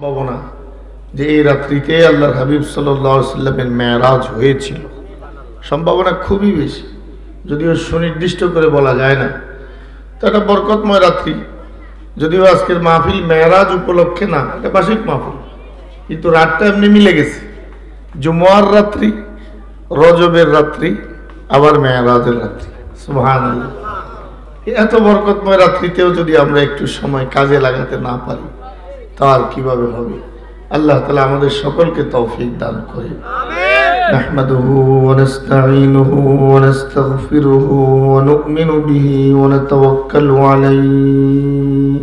সম্ভাবনা যে এই রাত্রিতে আল্লাহর হাবিব সাল্লাল্লাহু আলাইহি সাল্লামের মেরাজ হয়েছিল, সম্ভাবনা খুবই বেশি, যদিও সুনির্দিষ্ট করে বলা যায় না। তো এটা বরকতময় রাত্রি, যদিও আজকের মাহফিল মেরাজ উপলক্ষে না, এটা বার্ষিক মাহফিল, কিন্তু রাতটা এমনি মিলে গেছে। জুমার রাত্রি, রজবের রাত্রি, আবার মেরাজের রাত্রি। সুবহানাল্লাহ। এত বরকতময় রাত্রিতেও যদি আমরা একটু সময় কাজে লাগাতে না পারি তা আর কিভাবে হবে। আল্লাহ তাআলা আমাদের সকলকে তৌফিক দান করে। নাহমাদুহু ওয়া নাস্তাঈনুহু ওয়া নাস্তাগফিরুহু ওয়া নু'মিনু বিহি ওয়া নাতাওয়াক্কালু আলাইহি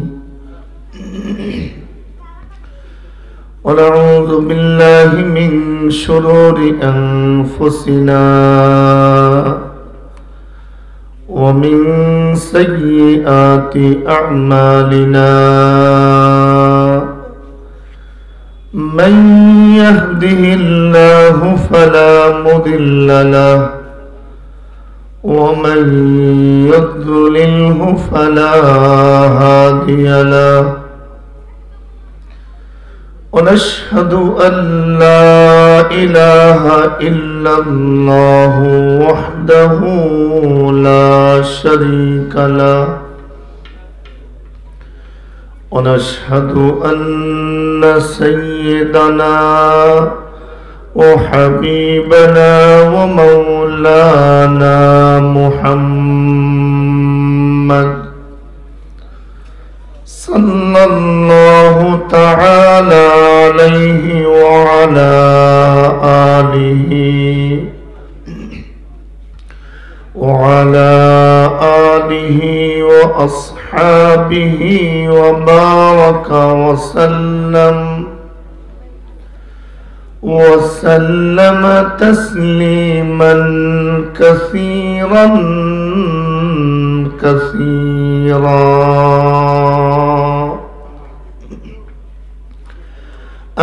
ওয়া নাউযু বিল্লাহি মিন শুরুরি আনফুসিনা ومن سيئات أعمالنا من يهده الله فلا مضل له ومن يضلله فلا هادي له ونشهد أن لا إله إلا الله وحده لا شريك له ونشهد أن سيدنا وحبيبنا ومولانا محمد صلى الله تعالى عليه وعلى آله وأصحابه وبارك وسلم تسليما كثيرا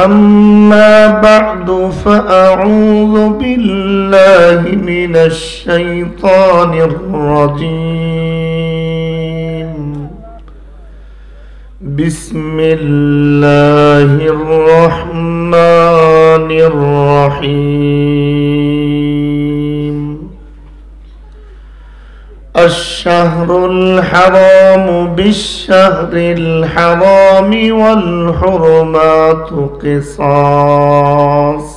أما بعد فأعوذ بالله من الشيطان الرجيم بسم الله الرحمن الرحيم الشهر الحرام بالشهر الحرام والحرمات قصاص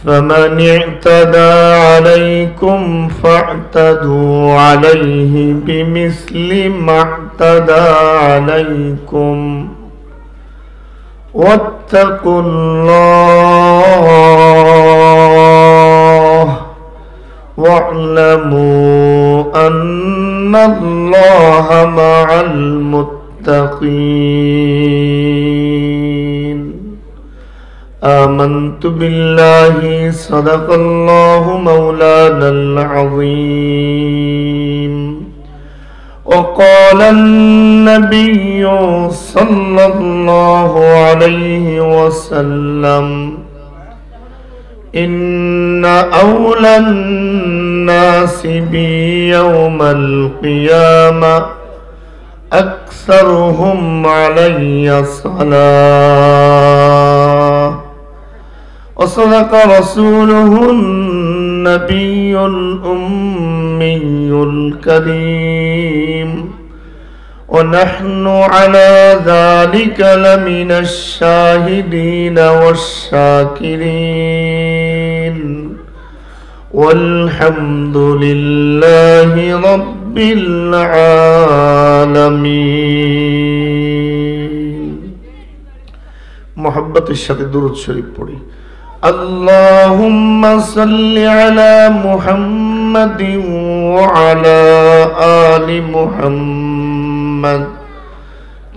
فمن اعتدى عليكم فاعتدوا عليه بمثل ما اعتدى عليكم واتقوا الله واعلموا أن الله مع المتقين آمنت بالله صدق الله مولانا العظيم وقال النبي صلى الله عليه وسلم إن أولى الناس بي يوم القيامة أكثرهم علي صلاة وصدق رسوله النبي الأمي الكريم ونحن على ذلك لمن الشاهدين والشاكرين والحمد لله رب العالمين محبت الشهد درود شريف پڑھی اللهم صل على محمد وعلى آل محمد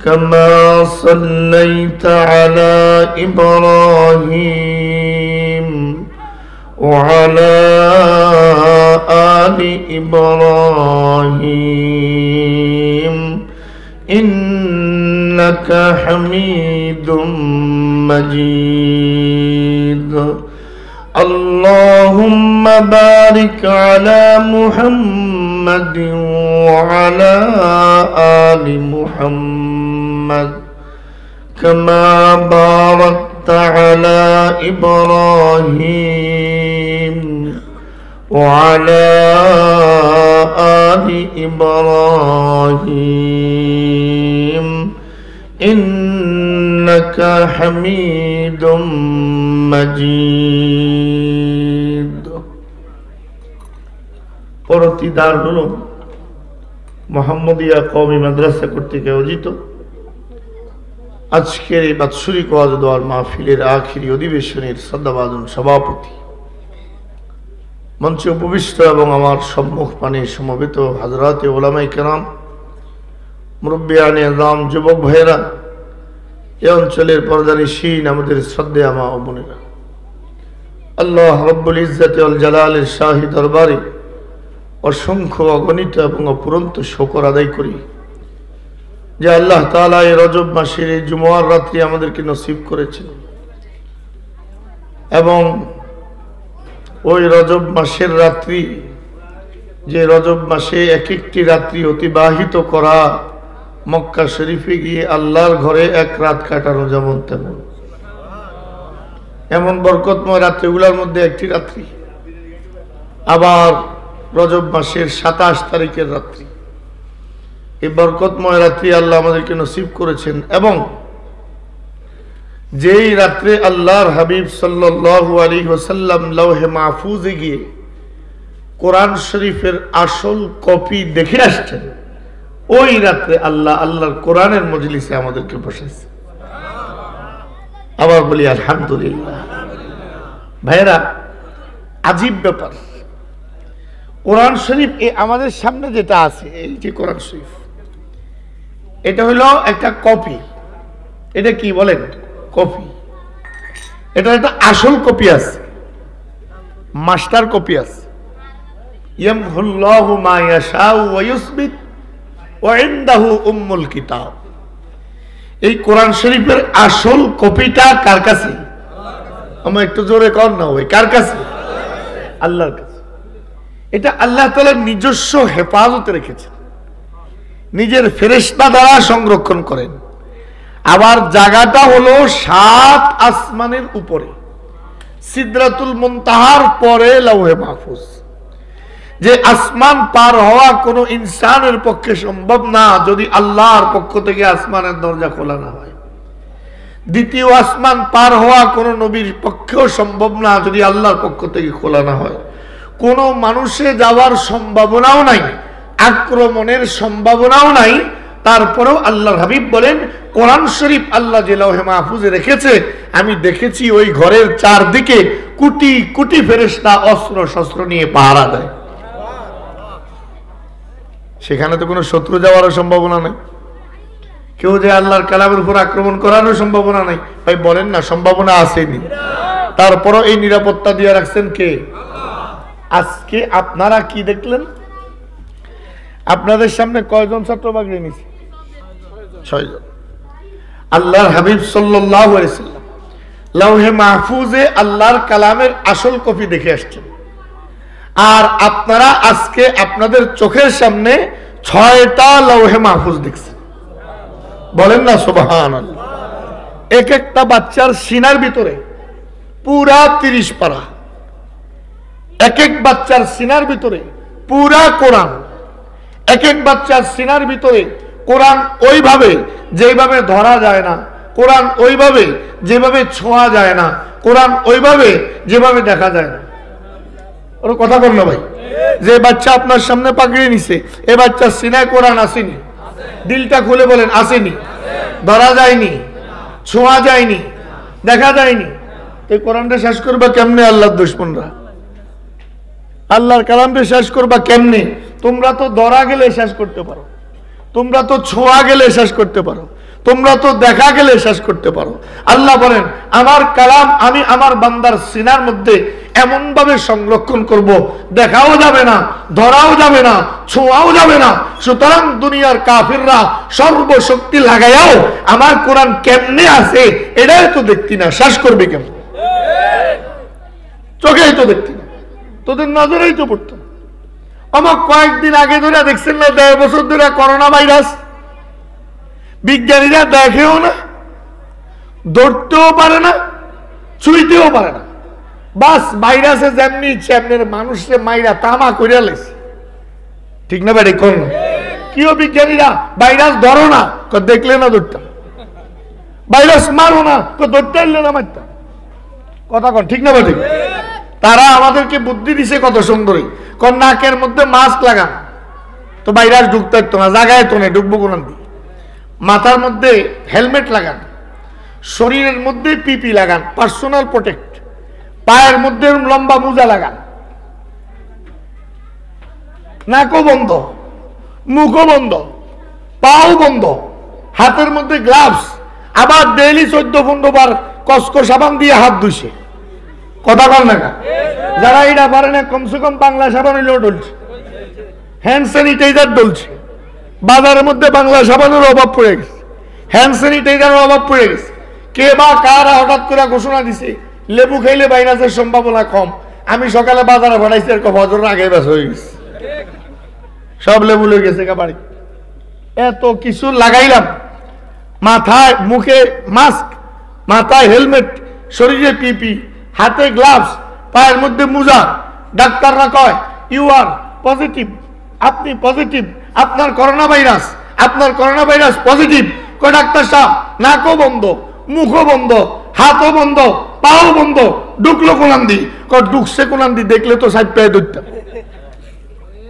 كما صليت على إبراهيم وعلى آل إبراهيم إنك حميد مجيد اللهم بارك على محمد وعلى آل محمد كما باركت على إبراهيم وعلى آل إبراهيم إنك حميد مجيد পরবর্তী দারুল উলুম মোহাম্মদিয়া কওমি মাদ্রাসা কর্তৃক আয়োজিত আজকের এই বাৎসরিক ওয়াজ দোয়ার মাহফিলের আখিরি অধিবেশনের শ্রদ্ধাভাজন সভাপতি, মঞ্চে উপবিষ্ট এবং আমার সম্মুখ পানে সমবেত হযরতে উলামায়ে কেরাম, মুরব্বিয়ানে আযম, যুবক ভাইয়েরা, এই অঞ্চলের পর্দানিশীন আমাদের শ্রদ্ধেয় মা ও বোনেরা, আল্লাহ রাব্বুল ইজ্জতি ওয়াল জালালের শাহী দরবারে অসংখ্য অগণিত এবং অপুরন্ত শুকর আদায় করি যে আল্লাহ তাআলা এই রজব মাসের এই জুমার রাত্রি আমাদেরকে নসিব করেছেন এবং ওই রজব মাসের রাত্রি, যে রজব মাসে এক একটি রাত্রি অতিবাহিত করা, মক্কা শরীফে গিয়ে আল্লাহর ঘরে এক রাত কাটানো যেমন তেমন, এমন বরকতময় রাত্রিগুলোর মধ্যে একটি রাত্রি আবার রজব মাসের 27 তারিখের রাত্রি। এই বরকতময় রাত্রি আল্লাহ আমাদেরকে নসিব করেছেন এবং যেই রাত্রে আল্লাহর হাবিব সাল্লাল্লাহু আলাইহি ওয়াসাল্লাম লৌহে মাহফুজে গিয়ে কোরআন শরীফের আসল কপি দেখে আসছেন, ওই রাত্রে আল্লাহর কোরআনের মজলিসে আমাদেরকে বসাইছে। আবার বলি আলহামদুলিল্লাহ। ভাইরা, আজীব ব্যাপার, কোরআন শরীফ আমাদের সামনে যেটা আছে, এই যে কোরআন শরীফ, এটা হলো একটা কপি। এটা কি বলেন? কপি। এটা একটা আসল কপি আছে, মাস্টার কপি আছে। ইয়ামহুল্লাহু মা ইয়াশাউ ওয়া ইউসবিত ওয়া ইনদাহু উম্মুল কিতাব। এই কোরআন শরীফের আসল কপিটা কার কাছে? আমরা একটু জোরে কর না, ওই কার কাছে? আল্লাহর কাছে। এটা আল্লাহ তাআলার নিজস্ব হেফাজতে রেখেছেন, নিজের ফেরেশতা দ্বারা সংরক্ষণ করেন। আবার জায়গাটা হলো 7 আসমানের উপরে, সিদরাতুল মুনতাহার পরে লৌহে মাহফুজ। যে আসমান পার হওয়া কোনো ইনসানের পক্ষে সম্ভব না যদি আল্লাহর পক্ষ থেকে আসমানের দরজা খোলা না হয়। দ্বিতীয় আসমান পার হওয়া কোনো নবীর পক্ষেও সম্ভব না যদি আল্লাহর পক্ষ থেকে খোলা না হয়। কোনো মানুষে যাওয়ার সম্ভাবনাও নাই, আক্রমণের সম্ভাবনাও নাই। তারপরেও আল্লাহর হাবিব বলেন, কোরআন শরীফ আল্লাহ যে লৌহে মাহফুজে রেখেছে, আমি দেখেছি ওই ঘরের চারদিকে কোটি কোটি ফেরেশতা অস্ত্র শস্ত্র নিয়ে পাহারা দেয়। সেখানে তো কোনো শত্রু যাওয়ারও সম্ভাবনা নাই, কেউ যে আল্লাহর কালামের উপর আক্রমণ করারও সম্ভাবনা নাই। ভাই বলেন না, সম্ভাবনা আসেনি? তারপরও এই নিরাপত্তা দিয়ে রাখছেন কে? আজকে আপনারা কি দেখলেন? আপনাদের সামনে কয়জন ছাত্র বাগড়ি নিছে? 6 জন। আল্লাহর হাবিব সাল্লাল্লাহু আলাইহি ওয়াসাল্লাম লৌহে মাহফুজে আল্লাহর কালামের আসল কপি দেখে আসছেন, আর আপনারা আজকে আপনাদের চোখের সামনে 6টা লৌহে মাহফুজ দেখছেন। বলেন না সুবহানাল্লাহ। এক একটা বাচ্চার সিনার ভিতরে পুরা 30 পারা, এক এক বাচ্চার সিনার ভিতরে পুরা কোরআন, এক এক বাচ্চার সিনার ভিতরে কোরআন ওইভাবে যেভাবে ধরা যায় না, কোরআন ওইভাবে যেভাবে ছোঁয়া যায় না, কোরআন ওইভাবে যেভাবে দেখা যায় না। ওর কথা বল না ভাই। যে বাচ্চা আপনার সামনে পাকড়িয়ে নিছে, এ বাচ্চার সিনায় কোরআন আসেনি? দিলটা খুলে বলেন, আসেনি? ধরা যায়নি, ছোঁয়া যায়নি, দেখা যায়নি। এই কোরআনটা শেষ করবা কেমনে? আল্লাহর দুশমনরা আল্লাহর কালামটা শেষ করবা কেমনে? তোমরা তো ধরা গেলে শেষ করতে পারো, তোমরা তো ছোঁয়া গেলে শেষ করতে পারো, তোমরা তো দেখা গেলে শেষ করতে পারো। আল্লাহ বলেন, আমার কালাম আমি আমার বান্দার সিনার মধ্যে এমন ভাবে সংরক্ষণ করব, দেখাও যাবে না, ধরাও যাবে না, ছোঁয়াও যাবে না। সুতরাং দুনিয়ার কাফিররা সর্বশক্তি লাগাইয়াও আমার কোরআন কেমনে আছে এটাই তো দেখতি না, শেষ করবে কেমন? চোখেই তো দেখতি না, তোদের নজরেই তো পড়তো না। আমার কয়েকদিন আগে ধরে দেখছেন না, 1.5 বছর ধরে করোনা ভাইরাস, বিজ্ঞানীরা দেখেও না, ধরতেও পারে না, ছুঁইতেও পারে না। বাস ভাইরাসে যেমনি ইচ্ছে এমনি মানুষের মাইরা তামা করিয়া লেছে। ঠিক না ভাই? কোন কিও বিজ্ঞানীরা ভাইরাস ধরো না, দেখলে না ধরতাম, ভাইরাস মারো না, ধরতে আসলে না মারতাম। কথা কন ঠিক না ভাই? তারা আমাদেরকে বুদ্ধি দিছে কত সুন্দরী, কোন নাকের মধ্যে মাস্ক লাগান তো ভাইরাস ঢুকতে হতো না, জায়গায় তো নেই, ঢুকবো কোন দিকে। মাথার মধ্যে হেলমেট লাগান, শরীরের মধ্যে পিপি লাগান, পার্সোনাল প্রোটেক্ট, পায়ের মধ্যে লম্বা মোজা লাগান, নাকও বন্ধ, মুখও বন্ধ, পাও বন্ধ, হাতের মধ্যে গ্লাভস, আবার ডেইলি 14-15 বার কসকো সাবান দিয়ে হাত ধুইছে। কথা বল না, যারা এটা পারে না কমসে কম বাংলা সাবান হইলেও ডলছে, হ্যান্ড স্যানিটাইজার ডলছে। বাজারের মধ্যে বাংলা সাবানের অভাব পড়ে গেছে, হ্যান্ড স্যানিটাইজারের অভাব পড়ে গেছে। কে বা কারা হঠাৎ করে ঘোষণা দিছে লেবু খাইলে ভাইরাসের সম্ভাবনা কম। আমি সকালে বাজারে পাঠাইছি, এরকম ফজরের আগে বেশ হয়ে গেছে, সব লেবু লয়ে গেছে বাড়ি। এত কিছু লাগাইলাম, মাথায় মুখে মাস্ক, মাথায় হেলমেট, শরীরে পিপি, হাতে গ্লাভস, পায়ের মধ্যে মোজা। ডাক্তাররা কয় ইউ আর পজিটিভ, আপনি পজিটিভ, আপনার করোনা ভাইরাস, আপনার করোনা ভাইরাস পজিটিভ। কয় ডাক্তার সাহেব নাকও বন্ধ, মুখও বন্ধ, হাতও বন্ধ, পাও বন্ধ, ঢুকলো কোনান্দি? কয় ঢুকছে কোনান্দি, দেখলে তো সাইড পেয়ে ধরতাম,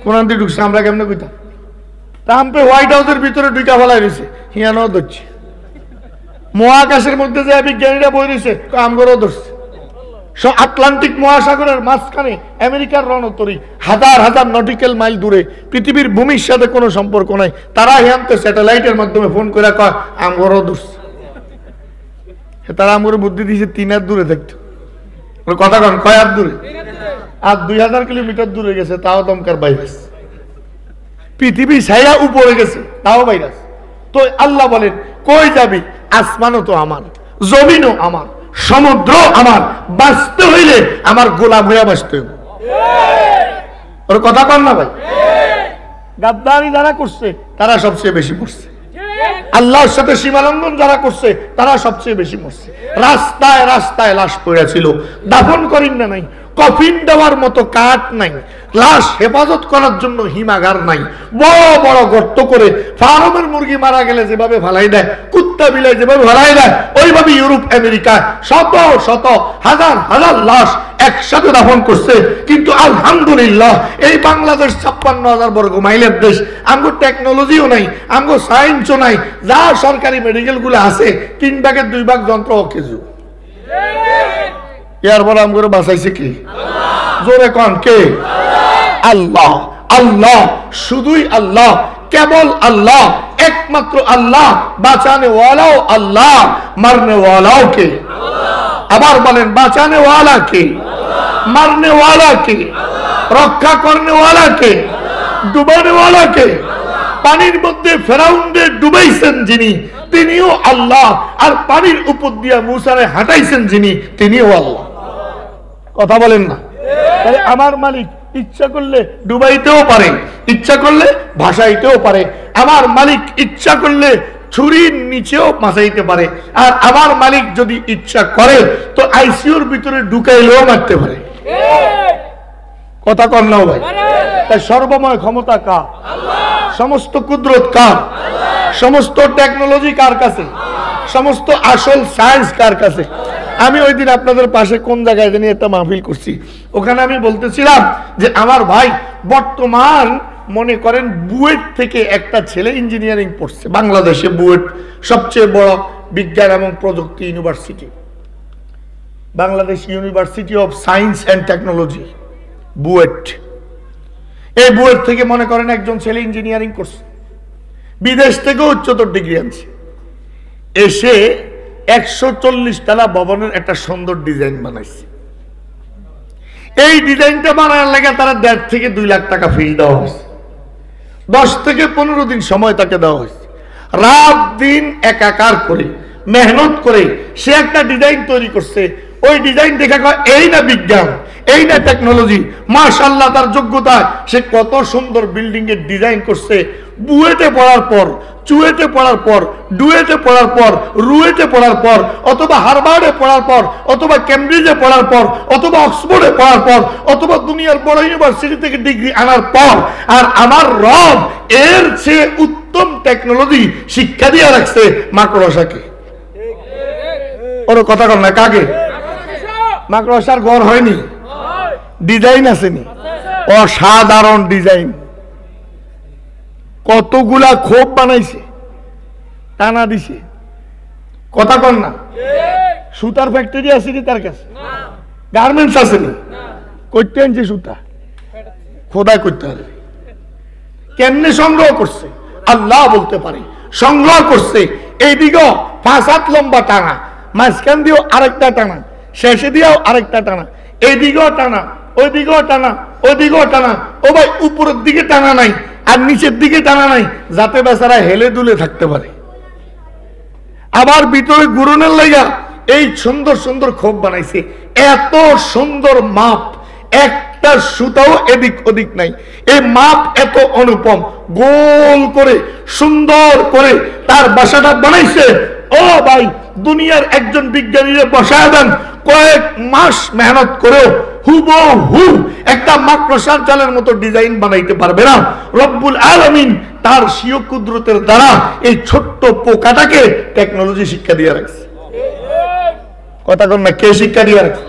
কোনান্দি ঢুকছে আমরা কেমনে কইতাম? ট্রাম্পে হোয়াইট হাউসের ভিতরে দুইটা ফেলাই রয়েছে, হিয়ানো ধরছে। মহাকাশের মধ্যে যে বিজ্ঞানীরা বই রয়েছে আমগরও ধরছে। আটলান্টিক মহাসাগরের মাঝখানে আমেরিকার রণতরী, হাজার হাজার নটিক্যাল মাইল দূরে, পৃথিবীর ভূমির সাথে কোনো সম্পর্ক নাই, তারা হিয়ান্তে স্যাটেলাইটের মাধ্যমে ফোন করে কয় আমগরও ধরছে। তারা আমগর বুদ্ধি দিয়েছে 3 হাত দূরে দেখতো। কথা কন কয় হাত দূরে? আর 2000 কিলোমিটার দূরে গেছে, তাও দমকার ভাইরাস। পৃথিবী ছায়া উপরে গেছে, তাও ভাইরাস। তো আল্লাহ বলেন কই যাবি? আসমানও তো আমার, জমিনও আমার, সমুদ্র আমার, বাঁচতে হইলে আমার গোলাম হইয়া বাঁচতে হইব। ওর কথা কন না ভাই? গাদ্দারি যারা করছে তারা সবচেয়ে বেশি মরছে, আল্লাহর সাথে সীমালঙ্ঘন যারা করছে তারা সবচেয়ে বেশি মরছে। রাস্তায় রাস্তায় লাশ পড়েছিল, দাফন করেন না নাই, কফিন দেওয়ার মতো কাঠ নাই, লাশ হেফাজত করার জন্য হিমাগার নাই, বড় বড় গর্ত করে ফার্মের মুরগি মারা গেলে যেভাবে ফালাই দেয়, কুত্তা বিলাই যেভাবে ফালাই দেয়, ওইভাবে ইউরোপ আমেরিকা শত শত হাজার হাজার লাশ একসাথে দাফন করছে। কিন্তু আলহামদুলিল্লাহ এই বাংলাদেশ 56,000 বর্গ মাইলের দেশ, আমগো টেকনোলজিও নাই, আমগো সায়েন্সও নাই, যা সরকারি মেডিকেল গুলো আছে 3 ভাগের 2 ভাগ যন্ত্র অকেজু। এরপর আমগো বাঁচাইছে কি? জোরে কন কে? আল্লাহ। আল্লাহ, শুধুই আল্লাহ, কেবল আল্লাহ, একমাত্র আল্লাহ। বাঁচানে ওয়ালাও আল্লাহ, মারনে ওয়ালাও কে? আবার বলেন বাঁচানে ওয়ালা কে? মারনে ওয়ালা কে? রক্ষা করনে ওয়ালা কে? ডুবানে ওয়ালা কে? পানির মধ্যে ফেরাউনকে ডুবাইছেন যিনি, তিনিও আল্লাহ। আর পানির উপর দিয়া মুসারে হাঁটাইছেন যিনি, তিনিও আল্লাহ। কথা বলেন না? তাহলে আমার মালিক ইচ্ছা করলে ডুবাইতেও পারে, ইচ্ছা করলে ভাসাইতেও পারে। আমার মালিক ইচ্ছা করলে ছুরির নিচেও বাঁচাইতে পারে। আর আমার মালিক যদি ইচ্ছা করে তো আইসিইউর ভিতরে ঢুকাইলেও মারতে পারে। কথা কর না ভাই? তাই সর্বময় ক্ষমতা কার? সমস্ত কুদরত কার? সমস্ত টেকনোলজি কার কাছে? সমস্ত আসল সায়েন্স কার কাছে? আমি ওই দিন আপনাদের পাশে কোন জায়গায় জানি একটা মাহফিল করছি, ওখানে আমি বলতেছিলাম যে আমার ভাই বর্তমান মনে করেন বুয়েট থেকে একটা ছেলে ইঞ্জিনিয়ারিং পড়ছে, বাংলাদেশে বুয়েট সবচেয়ে বড় বিজ্ঞান এবং প্রযুক্তি university, Bangladesh university of science and technology BUET. এই বুয়েট থেকে মনে করেন একজন ছেলে ইঞ্জিনিয়ারিং করছে, বিদেশ থেকেও উচ্চতর ডিগ্রি আনছে, এসে 140 তলা ভবনের একটা সুন্দর ডিজাইন বানাইছে। এই ডিজাইনটা বানানোর লাগে তারা 1.5 থেকে 2 লাখ টাকা ফিস দেওয়া হয়েছে। 10 থেকে 15 দিন সময় তাকে দেওয়া হয়েছে। রাত দিন একাকার করে মেহনত করে সে একটা ডিজাইন তৈরি করছে। ওই ডিজাইন দেখা কয় এই না বিজ্ঞান, এই না টেকনোলজি, মাশাআল্লাহ তার যোগ্যতা, সে কত সুন্দর বিল্ডিং এর ডিজাইন করছে। বুয়েটে পড়ার পর, চুয়েটে পড়ার পর, ডুয়েটে পড়ার পর, রুয়েটে পড়ার পর, অথবা হার্ভার্ডে পড়ার পর, অথবা কেমব্রিজে পড়ার পর, অথবা অক্সফোর্ডে পড়ার পর, অথবা দুনিয়ার বড় ইউনিভার্সিটি থেকে ডিগ্রি আনার পর, আর আমার রব এর চেয়ে উত্তম টেকনোলজি শিক্ষা দিয়ে রাখছে মাকড়সাকে। ওর কথা কর না, কাকে? মাকড়সার ঘর হয়নি, ডিজাইন আসেনি, অসাধারণ ডিজাইন, কতগুলা খোপ বানাইছে, টানা দিছে। কথা কর না। সুতার ফ্যাক্টরি আসেনি তার কাছে, গার্মেন্টস আসেনি, করতে আনছে সুতা, খোদাই করতে হবে। কেমনে সংগ্রহ করছে আল্লাহ বলতে পারে। সংগ্রহ করছে এইদিকেও 5 হাত লম্বা টানা, মাঝখান দিয়েও আরেকটা টানা, শেষে দিয়েও আরেকটা টানা, এইদিকেও টানা, ওইদিকেও টানা, ওইদিকেও টানা। ও ভাই, উপরের দিকে টানা নাই আর নিচের দিকে টানা নাই, যাতে বেচারা হেলে দুলে থাকতে পারে। আবার ভিতরে গুরুনের লাইগা এই সুন্দর সুন্দর খোপ বানাইছে, এত সুন্দর মাপ, একটা সুতাও এদিক ওদিক নাই। এই মাপ এত অনুপম, গোল করে সুন্দর করে তার বাসাটা বানাইছে। ও ভাই, দুনিয়ার একজন বিজ্ঞানীরে বসায় দেন, কয়েক মাস মেহনত করেও হুবহু একটা মাকড়সার জালের মতো ডিজাইন বানাইতে পারবে না। রব্বুল আলামিন তার স্বীয় কুদরতের দ্বারা এই ছোট্ট পোকাটাকে টেকনোলজি শিক্ষা দিয়ে রাখছে। কথা কর না, কে শিক্ষা দিয়ে রাখছে?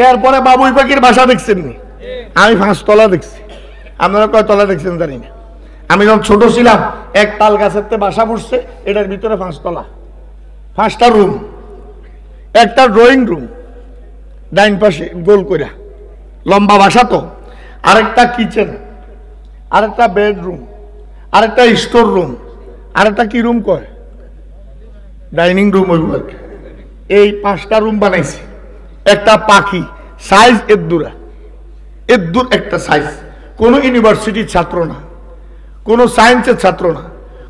এরপরে বাবুই পাখির বাসা দেখছেন নি? আমি 5 তলা দেখছি, আপনারা কয় তলা দেখছেন জানি না। আমি যখন ছোট ছিলাম, এক তাল গাছের বাসা পড়ছে, এটার ভিতরে 5 তলা, 5টা রুম, একটা ড্রয়িং রুম ডাইন পাশে গোল করে লম্বা বাসা, তো আরেকটা কিচেন, আরেকটা বেডরুম, আরেকটা স্টোর রুম, আরেকটা কি রুম কয়, ডাইনিং রুম। এই 5টা রুম বানাইছে। একটা পাখি সাইজ এদ্দুর একটা সাইজ। কোনো ইউনিভার্সিটির ছাত্র না, কোনো সায়েন্সের ছাত্র না,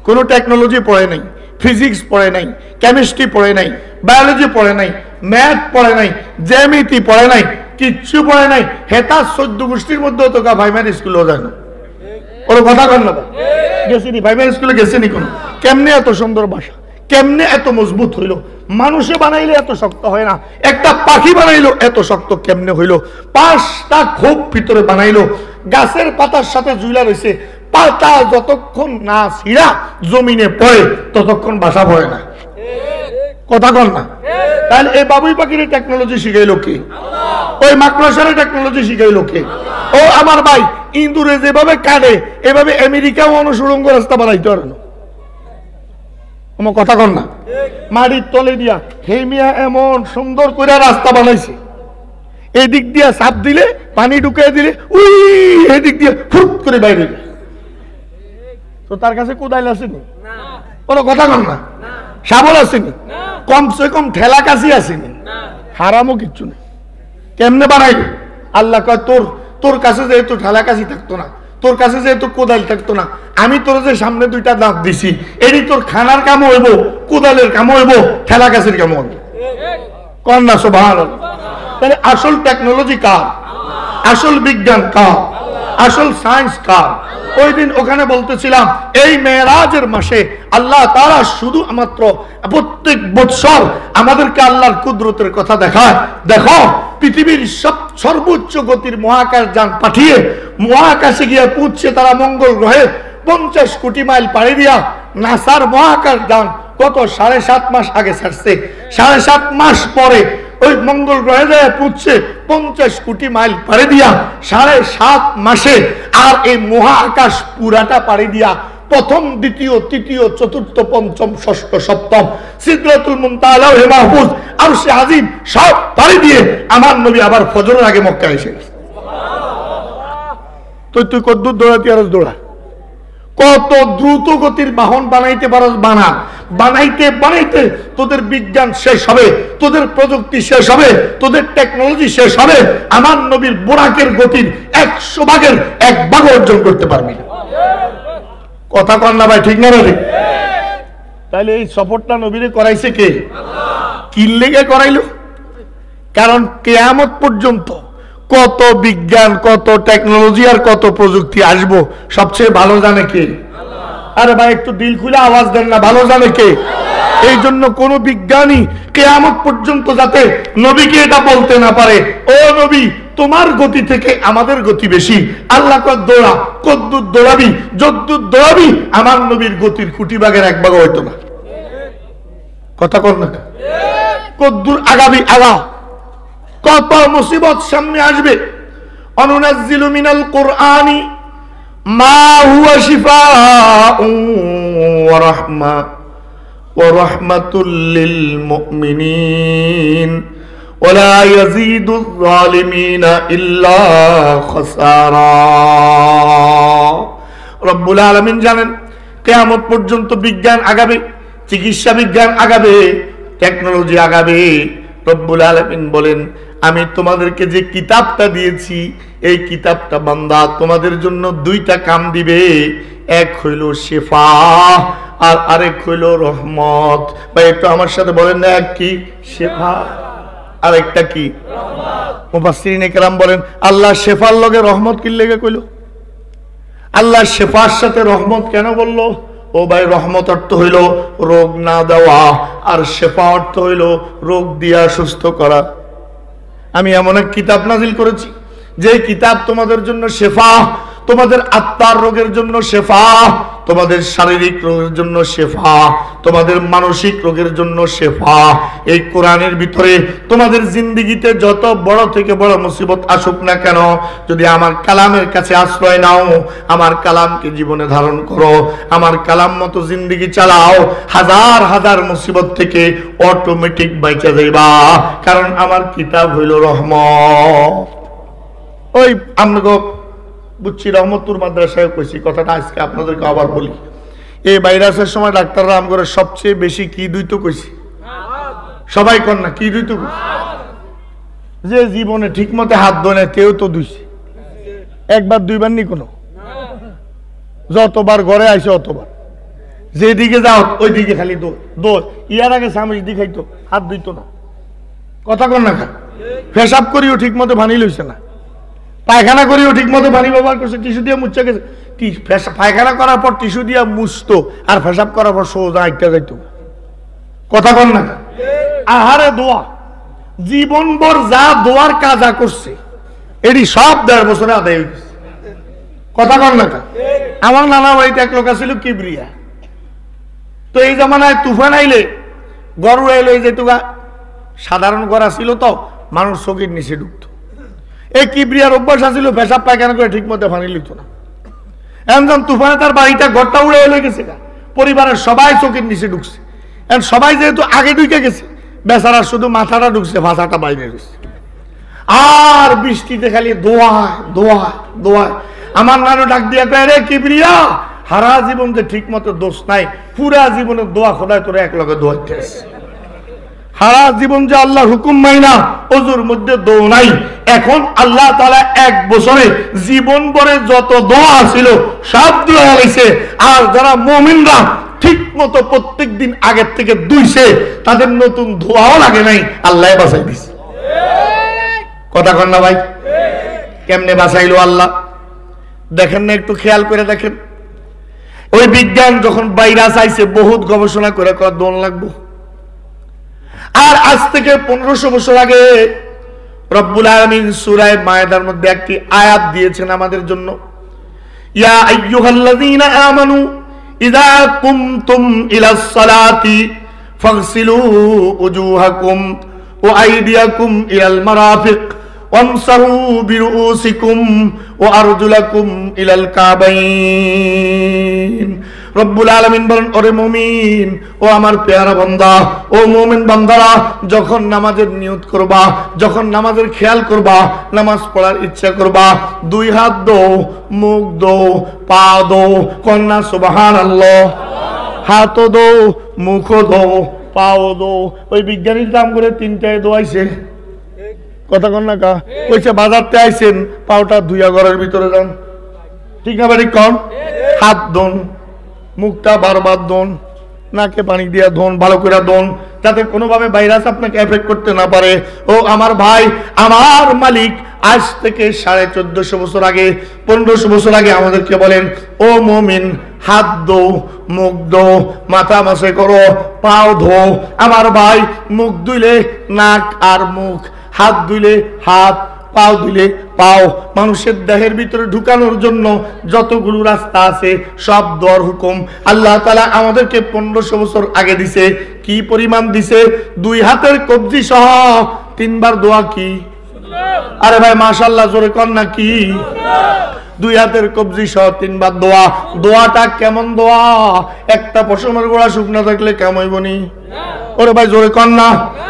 কোনো টেকনোলজি পড়ে নাই, ফিজিক্স পড়ে নাই, কেমিস্ট্রি পড়ে নাই, বায়োলজি পড়ে নাই, ম্যাথ পড়ে নাই, জ্যামিতি পড়ে নাই, কিচ্ছু পড়ে নাই। হেতা 14 গোষ্ঠীর মধ্যেও তো প্রাইমারি স্কুলেও যায় না। ওর কথা কর না, গেছিনি প্রাইমারি স্কুলে, গেছিনি কোনো। কেমনে এত সুন্দর বাসা, কেমনে এত মজবুত হইল? মানুষে বানাইলে এত শক্ত হয় না, একটা পাখি বানাইলো এত শক্ত কেমনে হইল? 5টা খোপ ভিতরে বানাইলো, গাছের পাতার সাথে ঝুলা রয়েছে, পাতা যতক্ষণ না ছিঁড়া জমিনে পড়ে ততক্ষণ বাসা পড়ে না। কথা কর না। তাহলে এই বাবুই পাখির টেকনোলজি শিখাইলো কে? ওই মাকড়সার টেকনোলজি শিখাইলো কে? ও আমার ভাই, ইন্দুরে যেভাবে কাটে এভাবে আমেরিকাও অনুসুড়ঙ্গ রাস্তা বানাইতে পারে না। আমার কথা কর না। মাটির তলে দিয়া হেমিয়া এমন সুন্দর করে রাস্তা বানাইছে, এই দিক দিয়া চাপ দিলে পানি ঢুকিয়ে দিলে উই এদিক দিয়ে ফুট করে বাইরে। তো তার কাছে কোদাইল আসেনি, কোনো কথা কর না। শাবল আসেনি, কমসে কম ঠেলা কাশি আসেনি, হারামও কিচ্ছু নেই। কেমনে বানাইল? আল্লাহ কয়, তোর কাছে যেহেতু ঠেলা কাশি থাকতো না, তোর কাছে যেহেতু কোদাল থাকতো না, আমি তোর যে সামনে 2টা দাঁত দিছি, এটি তোর খানার কামও হইব, কোদালের কামও হইব, ঠেলা কাশির কামও হইব। কর না সুবহানাল্লাহ। তাহলে আসল টেকনোলজি কার? আসল বিজ্ঞান কার? আসল সায়েন্স কার? ওই দিন ওখানে বলতেছিলাম, এই মেরাজের মাসে আল্লাহ তাআলা শুধু মাত্র প্রত্যেক বৎসর আমাদেরকে আল্লাহর কুদরতের কথা দেখায়। দেখো, পৃথিবীর সর্বোচ্চ গতির মহাকাশ যান পাঠিয়ে মহাকাশে গিয়ে পৌঁছছে তারা মঙ্গল গ্রহে 50 কোটি মাইল পাড়ি দিয়া। নাসার মহাকাশ যান কত 7.5 মাস আগে ছাড়ছে, 7.5 মাস পরে ওই মঙ্গল গ্রহে যায় পৌঁছছে 50 কোটি মাইল পাড়ি দিয়া 7.5 মাসে। আর এই মহাকাশ পুরাটা পাড়ি দিয়া প্রথম, দ্বিতীয়, তৃতীয়, চতুর্থ, পঞ্চম, ষষ্ঠ, সপ্তম, সিদরাতুল মুনতাহা, লাওহে মাহফুজ, আরশে আজিম সব পাড়ি দিয়ে আমার নবী আবার ফজরের আগে মক্কা এসে গেছে। তুই কদ্দুর দৌড়াতে আর দৌড়া, কত দ্রুত গতির বাহন বানাইতে পারো, বানাইতে বানাইতে তোদের বিজ্ঞান শেষ হবে, তোদের প্রযুক্তি শেষ হবে, তোদের টেকনোলজি শেষ হবে, আমার নবীর বোরাকের গতির 100 ভাগের 1 ভাগ অর্জন করতে পারবি না। কথা কর না ভাই, ঠিক না ভাই? তাহলে এই সফরটা নবীরে করাইছে কে? কি লেগে করাইলো? কারণ কিয়ামত পর্যন্ত কত বিজ্ঞান, কত টেকনোলজি আর কত প্রযুক্তি আসবো সবচেয়ে ভালো জানে কে? আরে ভাই একটু দিল খুলে আওয়াজ দেন না, ভালো জানে কে? এই জন্য কোন বিজ্ঞানী কিয়ামত পর্যন্ত যাতে নবীকে এটা বলতে না পারে, ও নবী তোমার গতি থেকে আমাদের গতি বেশি, আল্লাহ কর দৌড়া, কদ্দুর দৌড়াবি, যদ্দুর দৌড়াবি, আমার নবীর গতির কুটি ভাগের এক ভাগ হইতো না। কথা কর না, কদ্দুর আগাবি আগা, কত মুসিবত সামনে আসবে। অনুনাজ্জিলু মিনাল কুরআনি মা হুয়া শিফাউন ওয়া রাহমা ওয়া রাহমাতুল লিল মুমিনিন ওয়া লা ইয়াজিদুয যালিমিনা ইল্লা খাসারা। রব্বুল আলামিন জানেন কিয়ামত পর্যন্ত বিজ্ঞান আগাবে, চিকিৎসা বিজ্ঞান আগাবে, টেকনোলজি আগাবে। রব্বুল আলামিন বলেন আমি তোমাদেরকে যে কিতাবটা দিয়েছি এই কিতাবটা বান্দা তোমাদের জন্য দুইটা কাম দিবে, এক হইল শিফা আর আরেক হইল রহমত। ভাই একটু আমার সাথে বলেন না, এক কি শিফা আর একটা কি রহমত। মুফাসসিরিনে কেরাম বলেন আল্লাহ শিফার লগে রহমত কি লেগে কইল? আল্লাহ শিফার সাথে রহমত কেন বললো? ও ভাই রহমত অর্থ হইল রোগ না দেওয়া, আর শিফা অর্থ হইল রোগ দিয়া সুস্থ করা। আমি এমন এক কিতাব নাজিল করেছি যে কিতাব তোমাদের জন্য শিফা, তোমাদের আত্মার রোগের জন্য শিফা, তোমাদের শারীরিক রোগের জন্য শিফা, তোমাদের মানসিক রোগের জন্য শিফা। এই কোরআনের ভিতরে তোমাদের জিন্দেগিতে যত বড় থেকে বড় মুসিবত আসুক না কেন, যদি আমার কালামের কাছে আশ্রয় নাও, আমার কালামকে জীবনে ধারণ করো, আমার কালাম মতো জিন্দেগি চালাও, হাজার হাজার মুসিবত থেকে অটোমেটিক বাইচা যাইবা, কারণ আমার কিতাব হইল রহমত। ওই আপনাকে বুঝছি রহমতুর মাদ্রাসায় কইছি কথাটা, আজকে আপনাদেরকে আবার বলি। এই ভাইরাসের সময় ডাক্তাররা আমগরে সবচেয়ে বেশি কি দুইত কইছি? সবাই কর না, কি দুইত কইছি? যে জীবনে ঠিক মতো হাত ধোয় না কেউ তো ধুইছে, একবার দুইবার নি কোনো, যতবার ঘরে আইসে অতবার, যেদিকে যাও ওই দিকে খালি দৌড়। ইয়ার আগে স্বামী দিখাইতো, হাত ধুইতো না। কথা কর না, পেশাব করিও ঠিক মতো ভানি লইছে না, পায়খানা করিও ঠিক মতো পানি ব্যবহার করছে, টিস্যু দিয়ে মুচ্ছে গেছে। পায়খানা করার পর টিস্যু দিয়ে মুছতো, আর পেশাব করার পর সোজা একটা যাইত। কথা কন না, আহারে দোয়া জীবনভর যা দোয়ার কাজা করছে এটি সব 1.5 বছরে আদায় হয়ে গেছে। কথা কন না, আমার নানা বাড়িতে এক লোক ছিল কিবরিয়া, তো এই জামানায় তুফান আইলে গরু আইলে যেহেতু সাধারণ গড়া ছিল তো মানুষ চোখের নিচে ঢুকতো। এই কিবরিয়ার অভ্যাস আছিল পেশাব পায়খানা করে ঠিক মতো পানি লিখত না। এমন তুফানে তার বাড়িটা ঘরটা উড়ে এলে গেছে, পরিবারের সবাই চোখের নিচে ঢুকছে। এখন সবাই যেহেতু আগে ঢুকে গেছে, বেচারা শুধু মাথাটা ঢুকছে, ভাষাটা বাইরে গেছে। আর বৃষ্টিতে খালি দোয়ায় দোয়ায় দোয়ায়। আমার নানু ডাক দিয়া কয়, রে কিবরিয়া, হারা জীবন যে ঠিক মতো দোষ নাই, পুরা জীবনের দোয়া খোদায় তোরা এক লগে দোয়াইতে আসছে। সারা জীবন যে আল্লাহর হুকুম মাইনা ওযুর মধ্যে দোয়া নাই। এখন আল্লাহ তাআলা 1 বছরে জীবন ভরে যত দোয়া ছিল সব দোয়া হইছে। আর যারা মুমিনরা ঠিক মতো প্রত্যেকদিন আগের থেকে দুইছে, তাদের নতুন দোয়াও লাগে নাই, আল্লাহ বাঁচাই দিছে। কথা কন না ভাই? কেমনে বাঁচাইলো আল্লাহ দেখেন না, একটু খেয়াল করে দেখেন। ওই বিজ্ঞান যখন ভাইরাস আইছে বহুত গবেষণা করে দোন লাগবো। আর আজ থেকে 1500 বছর আগে রব্বুল আলামিন সূরা মায়েদার মধ্যে একটি আয়াত দিয়েছেন আমাদের জন্য, ইয়া আইয়ুহাল্লাযীনা আমানু ইযা কুমতুম ইলাস সালাতি ফাগসিলু উজুহাকুম ওয়া আইদিয়াকুম ইলাল মারাফিক ওয়ামসাহু বিরুউসিকুম ওয়া আরজুলাকুম ইলাল কাবাইন। রব্বুল আলামিন বলেন, ওরে মুমিন, ও আমার পেয়ারা বান্দা, ও মুমিন বান্দারা, যখন নামাজের নিয়ত করবা, যখন নামাজের খেয়াল করবা, নামাজ পড়ার ইচ্ছা করবা, 2 হাত দো, মুখ দো, পা দো, কন্যা সুবহানাল্লাহ, হাত দো, মুখ দো, পাও দো। ওই বিজ্ঞানীর দাম করে 3টায় দোয়াইছে। কথা কন্যা কা কইছে বাজারতে আইছেন, পাওটা ধুইয়া ঘরের ভিতরে যান। ঠিক না বাড়ি কন? হাত দোন, মুখটা বারবার দোন, নাকে পানি দিয়া ধোন, ভালো করে দোন, যাতে কোনোভাবে ভাইরাস আপনাকে এফেক্ট করতে না পারে। ও আমার ভাই, আমার মালিক আজ থেকে 1450 বছর আগে, 1500 বছর আগে আমাদেরকে বলেন, ও মুমিন, হাত ধো, মুখ ধো, মাথা মাসে করো, পাও ধো। আমার ভাই, মুখ ধুইলে নাক আর মুখ, হাত ধুইলে হাত, পাও ধুইলে পাও। মানুষের দেহের ভিতরে ঢুকানোর জন্য যতগুলো রাস্তা আছে সব দর হুকুম আল্লাহ তাআলা আমাদেরকে 1500 বছর আগে দিছে। কি পরিমাণ দিছে? 2 হাতের কবজি সহ 3 বার দোয়া। কি আরে ভাই মাশাআল্লাহ, জোরে কর না কি? 2 হাতের কবজি সহ 3 বার দোয়া। দোয়াটা কেমন দোয়া? একটা পশমের গোড়া শুকনা থাকলে কাম হইব নি? ওরে ভাই জোরে কর না।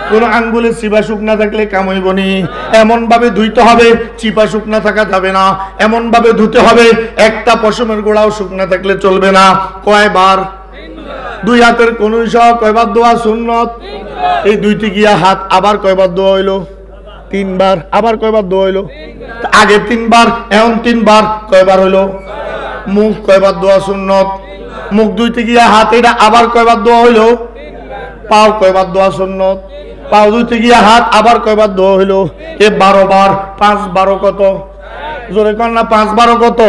কোন আঙ্গুলে চিপা শুকনা থাকলে কাম হইব নি? এমন ভাবে ধুইতে হবে চিপা শুকনা থাকা যাবে না, এমন ভাবে ধুতে হবে একটা পশমের গোড়াও শুকনা থাকলে চলবে না। কয়বার? 2 হাতের কনুই সহ কয়বার দোয়া সুন্নত? এই 2টি গিয়া হাত, আবার কয়বার দোয়া হইলো? 3 বার। আবার কয়বার দোয়া হইলো? আগে 3 বার, এখন 3 বার। কয়বার হইলো? মুখ কয়বার দোয়া সুন্নত? মুখ ধুইতে গিয়া হাত, এটা আবার কয়বার দোয়া হইলো? পাও কয়বার দোয়া সুন্নত? পাও ধুইতে গিয়া হাত, আবার কয়বার দোয়া হইলো? 12 বার। 5 12 কত? জোরে কর না, 5 12 কত?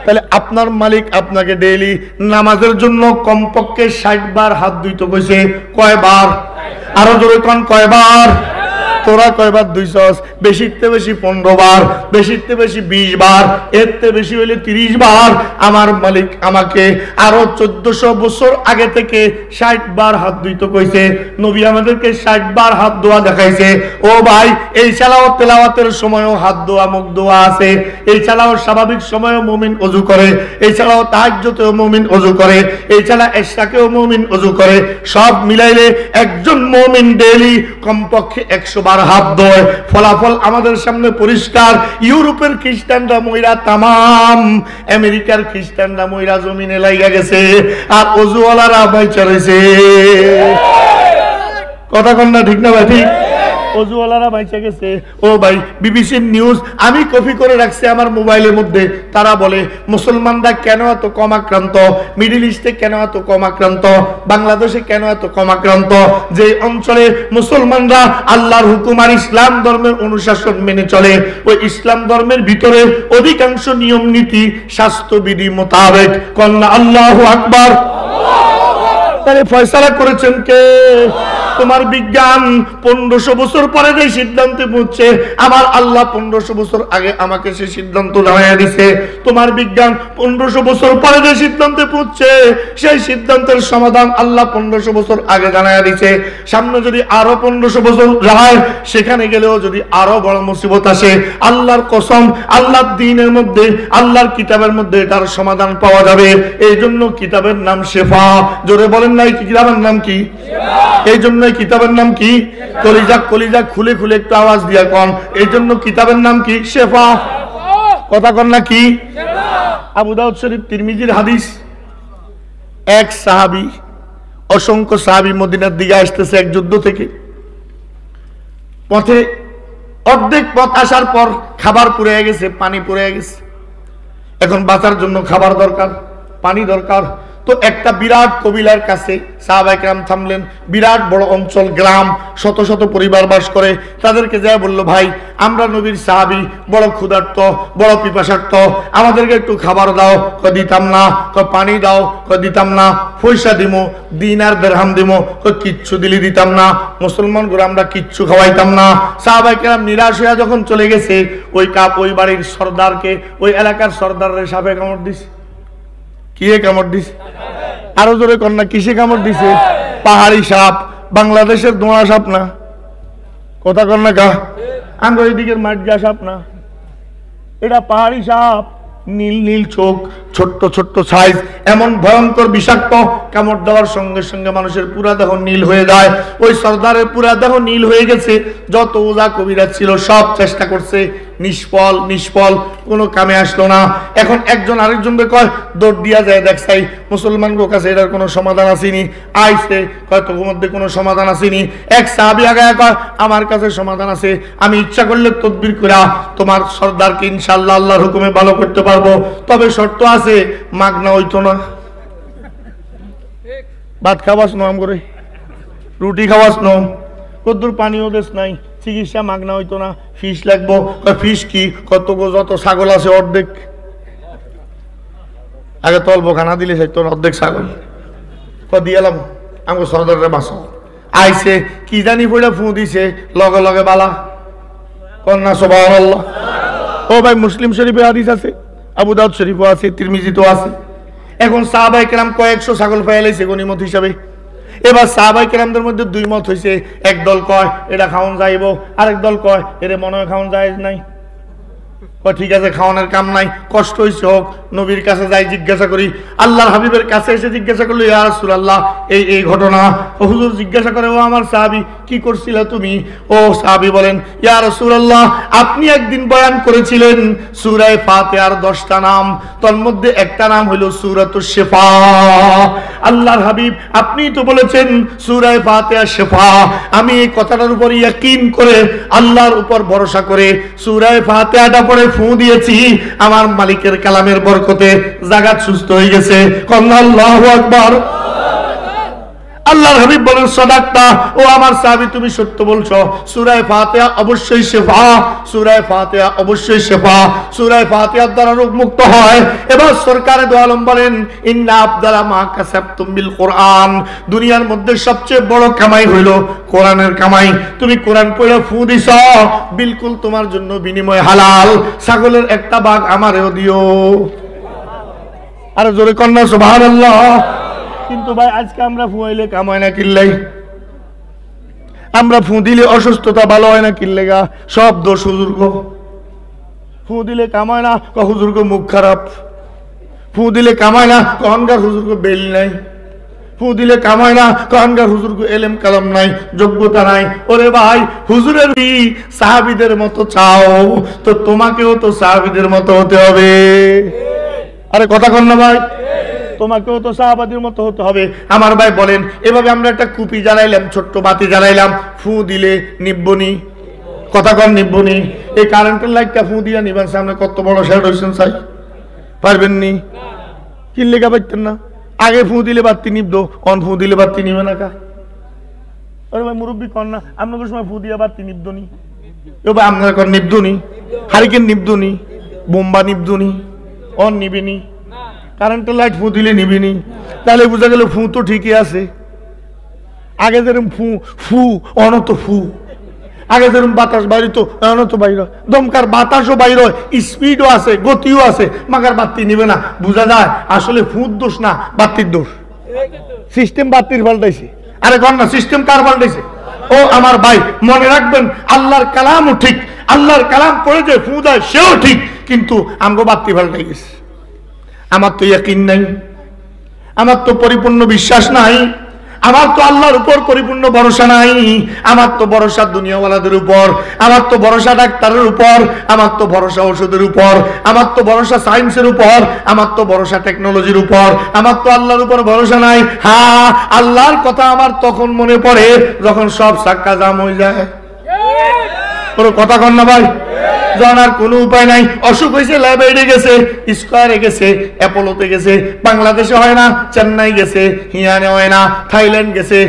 তাহলে আপনার মালিক আপনাকে ডেইলি নামাজের জন্য কমপক্ষে 60 বার হাত ধুইতে কইছে। কয়বার? আরো জোরে কর, কয়বার? তোরা কয়বার ধুইছস? বেশিতে বেশি 15 বার, বেশিতে বেশি 20 বার, এর থেকে বেশি হইলে 30 বার। আমার মালিক আমাকে আরো 1400 বছর আগে থেকে 60 বার হাত ধুইতে কইছে। নবী আমাদেরকে 60 বার হাত ধোয়া দেখাইছে। ও ভাই, এই ছাড়াও তেলাওয়াতের সময়ও হাত ধোয়া, মুখ ধোয়া আছে। এই ছাড়াও স্বাভাবিক সময়েও মুমিন ওযু করে। এই ছাড়াও তাহাজ্জুদেও মুমিন ওযু করে। এই ছাড়া ইশরাকেও মুমিন ওযু করে। সব মিলাইলে একজন মুমিন ডেইলি কমপক্ষে 100 বার হাত ধোয়। ফলাফল আমাদের সামনে পরিষ্কার। ইউরোপের খ্রিস্টানরা মইরা তামাম, আমেরিকার খ্রিস্টানরা মইরা জমিনে লাইগা গেছে, আর ওযুওয়ালারা বাইচা রইছে। কথা কন না, ঠিক না ভাই? ঠিক। ওযুওয়ালারা বাইচা গেছে। ও ভাই, বিবিসির নিউজ আমি কপি করে রাখছি আমার মোবাইলের মধ্যে। তারা বলে মুসলমানরা কেন এত কম আক্রান্ত, মিডল ইস্টে কেন এত কম আক্রান্ত, বাংলাদেশে কেন এত কম আক্রান্ত। যে অঞ্চলে মুসলমানরা আল্লাহর হুকুম আর ইসলাম ধর্মের অনুশাসন মেনে চলে, ওই ইসলাম ধর্মের ভিতরে অধিকাংশ নিয়ম নীতি স্বাস্থ্যবিধি মোতাবেক। কন্যা আল্লাহু আকবার। তাহলে ফয়সালা করেছেন কে? তোমার বিজ্ঞান 1500 বছর পরে যে সিদ্ধান্তে পৌঁছে, আমার আল্লাহ 1500 বছর আগে আমাকে সেই সিদ্ধান্ত জানাইয়া দিছে। তোমার বিজ্ঞান 1500 বছর পরে যে সিদ্ধান্তে পৌঁছে, সেই সিদ্ধান্তের সমাধান আল্লাহ 1500 বছর আগে জানাইয়া দিছে। সামনে যদি আরো 1500 বছর যায়, সেখানে গেলেও যদি আরো বড় মুসিবত আসে, আল্লাহর কসম, আল্লাহর দ্বীনের মধ্যে, আল্লাহর কিতাবের মধ্যে এটার সমাধান পাওয়া যাবে। এই জন্য কিতাবের নাম শেফা। জোরে বলেন নাই, কিতাবের নাম কি? এই জন্য কিতাবের নাম কি? কলিজা কলিজা খুলে খুলে একটু আওয়াজ দিয়া কন, এই জন্য কিতাবের নাম কি? শেফা। কথা কন না কি? আবু দাউদ শরীফ, তিরমিজির হাদিস। এক সাহাবী, অসংখ্য সাহাবী মদিনার দিকে আসতেছে এক যুদ্ধ থেকে। পথে অর্ধেক পথ আসার পর খাবার পুড়ে গেছে, পানি পুড়ে গেছে। এখন বাঁচার জন্য খাবার দরকার, পানি দরকার। তো একটা বিরাট কবিলার কাছে সাহাবায়ে কেরাম থামলেন। বিরাট বড় অঞ্চল, গ্রাম, শত শত পরিবার বাস করে। তাদেরকে যা বলল, ভাই আমরা নবীর সাহাবী, বড় ক্ষুধার্ত, বড় পিপাসার্ত, আমাদেরকে একটু খাবার দাও। কই দিতাম না। কই পানি দাও। কই দিতাম না। পয়সা দিমু, দিনার দিরহাম দিমু। কই কিচ্ছু দিলি দিতাম না। মুসলমান করে আমরা কিচ্ছু খাওয়াইতাম না। সাহাবায়ে কেরাম নিরাশ হয়ে যখন চলে গেছে, ওই বাড়ির সর্দারকে, ওই এলাকার সর্দারের সাপে কামড় দিছে। কি কামড় দিছে? আরো জোরে কন্যা, কিসে কামড় দিছে? পাহাড়ি সাপ। বাংলাদেশের দোঁয়া সাপ না। কথা কন্যা গা, আমরা এদিকের মাঠগা সাপ না, এটা পাহাড়ি সাপ। নীল নীল চোখ, ছোট্ট ছোট্ট সাইজ, এমন ভয়ঙ্কর বিষাক্ত, কামড় দেওয়ার সঙ্গে সঙ্গে মানুষের পুরা দেহ নীল হয়ে যায়। ওই সর্দারের পুরা দেহ নীল হয়ে গেছে। যত ওজা কবিরাজ ছিল সব চেষ্টা করছে, নিষ্ফল নিষ্ফল, কোনো কামে আসলো না। এখন একজন আরেকজনকে কয়, দৌড় দিয়া যায় দেখছাই মুসলমানদের কাছে এটার কোনো সমাধান আসেনি। আইসে কয়, তোর মধ্যে কোনো সমাধান আসেনি। এক সাহাবী আগায় কয়, আমার কাছে সমাধান আছে, আমি ইচ্ছা করলে তদবির করা তোমার সর্দারকে ইনশাআল্লাহ আল্লাহর হুকুমে ভালো করতে পারবো, তবে শর্ত আছে, মাগনা হইতো না। ভাত খাওয়াস নাম করে, রুটি খাওয়াস নাম, কদ্দুর পানিও দেশ নাই, চিকিৎসা মাগনা হইতো না, ফিস লাগবো। ফিস কি? কত যত ছাগল আছে অর্ধেক। আগে তলবো খানা দিলে তোর অর্ধেক ছাগল দিয়ালাম আমাকে সরদারের বাসা আইসে কি জানি পড়ে ফু দিছে লগে লগে বালা কন্যা সুবহানাল্লাহ। ও ভাই মুসলিম শরীফে হাদিস আছে, আবু দাউদ শরীফও আছে, তিরমিজিতেও আছে। এখন সাহাবায়ে কেরাম কয়েকশো ছাগল পাইলাইছে গনিমত হিসাবে। এবার সাহাবায়ে কেরামদের মধ্যে দুই মত হয়েছে। এক দল কয় এটা খাওয়ান যাইব, আরেক দল কয় এর মনে হয় খাওয়ান যায় নাই। ঠিক আছে খাওয়ানোর কাম নাই, কষ্ট হয়েছে হোক, নবীর কাছে যাই জিজ্ঞাসা করি। আল্লাহর হাবিবের কাছে এসে জিজ্ঞাসা করলো ইয়া রাসূলুল্লাহ এই ঘটনা। ও হুজুর জিজ্ঞাসা করে ও আমার সাহাবী কি করছিলে তুমি? ও সাহাবী বলেন ইয়া রাসূলুল্লাহ আপনি একদিন বয়ান করেছিলেন সূরা ফাতিহার 10টা নাম, তার মধ্যে একটা নাম হলো সূরাতুশ শিফা। আল্লাহর হাবিব আপনি তো বলেছেন সূরা ফাতিহা শিফা। আমি এই কথাটার উপর ইয়াকিন করে আল্লাহর উপর ভরসা করে সূরা ফাতিহাটা পড়ে ফু দিয়েছি, আমার মালিকের কালামের বরকতে জাগাত সুস্থ হয়ে গেছে। আল্লাহু আকবার। আল্লাহর হাবিব বলেন সাদাকতা, ও আমার সাহাবী তুমি সত্য বলছো। সূরা ফাতিহা অবশ্যই শিফা, সূরা ফাতিহা অবশ্যই শিফা। সূরা ফাতিহার দ্বারা রোগ মুক্ত হয়। এবার সরকারে দো আলম বলেন ইন্না আফদালা মা কাসাবতুম বিল কোরআন, দুনিয়ার মধ্যে সবচেয়ে বড় কামাই হইল কোরআনের কামাই। তুমি কোরআন পড়ে ফু দিছো, বিলকুল তোমার জন্য বিনিময় হালাল। ছাগলের একটা ভাগ আমারেও দিও। আর জোরে কন্যা সুবহানাল্লাহ। কিন্তু ভাই আজকে আমরা ফুয়াইলে কাম হয় না কিল্লাই, আমরা ফু দিলে অসুস্থতা ভালো হয় না কিল্লেগা, সব দোষ হুজুর গো। ফু দিলে কামায় না হুজুর গো মুখ খারাপ, ফু দিলে কামায় না কনগার হুজুর গো বেল নাই, ফু দিলে কামায় না কনগার হুজুর গো এলেম কালাম নাই, যোগ্যতা নাই। ওরে ভাই হুজুরের সাহাবীদের মতো চাও তো তোমাকেও তো সাহাবীদের মতো হতে হবে। আরে কথা কন না ভাই, তোমাকেও তো সাহাবাদের মতো হতে হবে। আমার ভাই বলেন এভাবে আমরা একটা কুপি জ্বালাইলাম, ছোট্ট বাতি জ্বালাইলাম, ফু দিলে নিব্বনি, কথা কন নিব্বনি। এই কারেন্টের লাইটটা ফু দিয়া নিবেন সামনে কত বড় শেড হয়েছেন চাই পারবেন নি? কিনলে গা পারতেন না? আগে ফু দিলে বাতি নিবদো, অন ফু দিলে বাতি নিবে না কা? আরে ভাই মুরব্বী কন না আপনাদের সময় ফু দিয়া বাতি নিবদনি, এবার আপনার কন নিবদনি, হারিকেন নিবদনি, বোম্বা নিবদনি, অন নিবেনি, কারেন্টের লাইট ফু দিলে নিবিনি। তাহলে বোঝা গেল ফু তো ঠিকই আছে। আগে যেরকম ফু ফু অনত ফু, আগে যেরকম বাতাস বাইরে তো অনত বাইর, দমকার বাতাসও বাইর, স্পিডও আছে, গতিও আছে, মাগার বাতি নিবে না। বোঝা যায় আসলে ফুর দোষ না বাতির দোষ, সিস্টেম বাতির পাল্টাইছে। আরে কন না সিস্টেম কার পাল্টাইছে? ও আমার ভাই মনে রাখবেন আল্লাহর কালামও ঠিক, আল্লাহর কালাম পড়ে যে ফু দেয় সেও ঠিক, কিন্তু আমগো বাতি পাল্টাই গেছে। আমার তো ইয়াকিন নাই, আমার তো পরিপূর্ণ বিশ্বাস নাই, আমার তো আল্লাহর উপর পরিপূর্ণ ভরসা নাই, আমার তো ভরসা দুনিয়াওয়ালাদের উপর, আমার তো ভরসা ডাক্তারের উপর, আমার তো ভরসা ওষুধের উপর, আমার তো ভরসা সায়েন্সের উপর, আমার তো ভরসা টেকনোলজির উপর, আমার তো আল্লাহর উপর ভরসা নাই। হ্যাঁ আল্লাহর কথা আমার তখন মনে পড়ে যখন সব সাক্কা জাম হয়ে যায়। কোনো কথা কন না ভাই, জানার কোনো উপায় নাই। অসুখ হয়েছে ল্যাবে গেছে, স্কয়ারে গেছে, অ্যাপোলোতে গেছে, বাংলাদেশে হয় না, চেন্নাই গেছে, হিয়ানে হয় না, থাইল্যান্ড গেছে,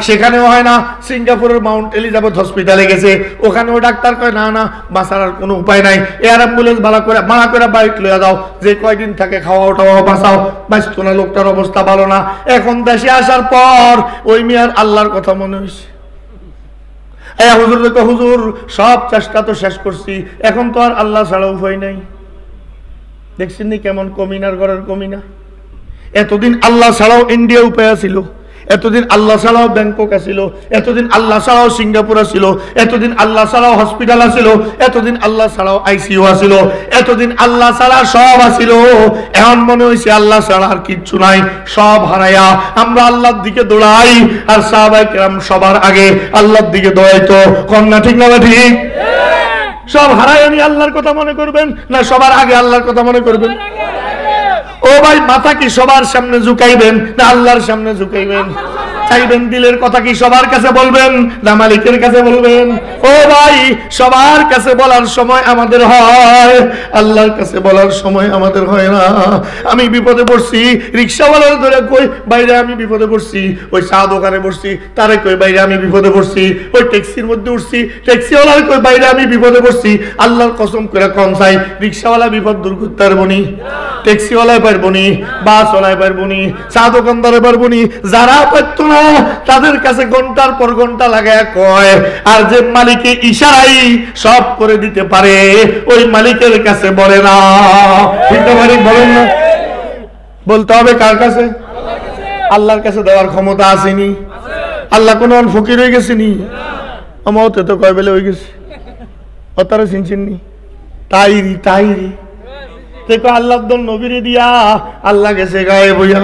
সেখানেও হয় না, সিঙ্গাপুরের মাউন্ট এলিজাবেথ হসপিটালে গেছে, ওখানেও ডাক্তার কয় না না বাঁচার আর কোনো উপায় নাই, এয়ার অ্যাম্বুলেন্স ভাড়া করে বাইক লইয়া যাও, যে কয়দিন থাকে খাওয়া টাওয়া বাঁচাও, বাঁচতো না, লোকটার অবস্থা ভালো না। এখন দেশে আসার পর ওই মেয়ার আল্লাহর কথা মনে হয়েছে। হুজুর দেখো হুজুর সব চেষ্টা তো শেষ করছি, এখন তো আর আল্লাহ ছাড়া উপায় নাই। দেখছেন নি কেমন কমিনার ঘরের কমিনা? এতদিন আল্লাহ ছাড়াও ইন্ডিয়া উপায় ছিল, এতদিন আল্লাহ ছাড়াও ব্যাংকক আছিল, এতদিন আল্লাহ ছাড়াও সিঙ্গাপুর আছিল, এতদিন আল্লাহ ছাড়াও হসপিটাল আছিল, এতদিন আল্লাহ ছাড়াও আইসিইউ আছিল, এতদিন আল্লাহ ছাড়া সব আছিল। এখন মনে হয়েছে আল্লাহ ছাড়া আর কিচ্ছু নাই, সব হারাইয়া আমরা আল্লাহর দিকে দৌড়াই। আর সাহাবায়ে কেরাম সবার আগে আল্লাহর দিকে দৌড়াইতো, কন্যা ঠিক না ঠিক? সব হারাইয়া নি আল্লাহর কথা মনে করবেন না সবার আগে আল্লাহর কথা মনে করবেন? ও ভাই মাথা কি সবার সামনে ঝুঁকাইবেন না আল্লাহর সামনে ঝুঁকাইবেন? চাইবেন দিলের কথা কি সবার কাছে বলবেন না মালিকের কাছে বলবেন? ও ভাই, সবার কাছে বলার সময় আমাদের হয়, আল্লাহর কাছে বলার সময় আমাদের হয় না। আমি বিপদে পড়ছি, রিক্সাওয়ালার ধরে কই বাইরে আমি বিপদে পড়ছি, ওই চা দোকানে বসছি তারে কই বাইরে আমি বিপদে পড়ছি, ওই ট্যাক্সির মধ্যে উঠছি ট্যাক্সিওয়ালার কই বাইরে আমি বিপদে পড়ছি। আল্লাহর কসম করে কম চাই, রিক্সাওয়ালা বিপদ দূর করতে পারবো নি, ট্যাক্সিওয়ালায় পারবো নি, বাসওয়ালায় পারবো নি, চা দোকানদারে পারবো নি। যারা পারতো না তাদের কাছে ঘন্টার পর ঘন্টা লাগায় কয়, আর যে মালিকে ইশারাই সব করে দিতে পারে ওই মালিকের কাছে বলে না। ঠিক না মালিক বলেন না? বলতে হবে কার কাছে? আল্লাহর কাছে দেওয়ার ক্ষমতা আসেনি। আল্লাহ কোন ফকির হয়ে গেছেনি? আমাতে তো কয় বেলে হয়ে গেছে, অতারা চিনচিননি তাইরি তাইরি দেখো আল্লাহ দল নবীরে দিয়া আল্লাহ গেছে গায়ে বইয়া।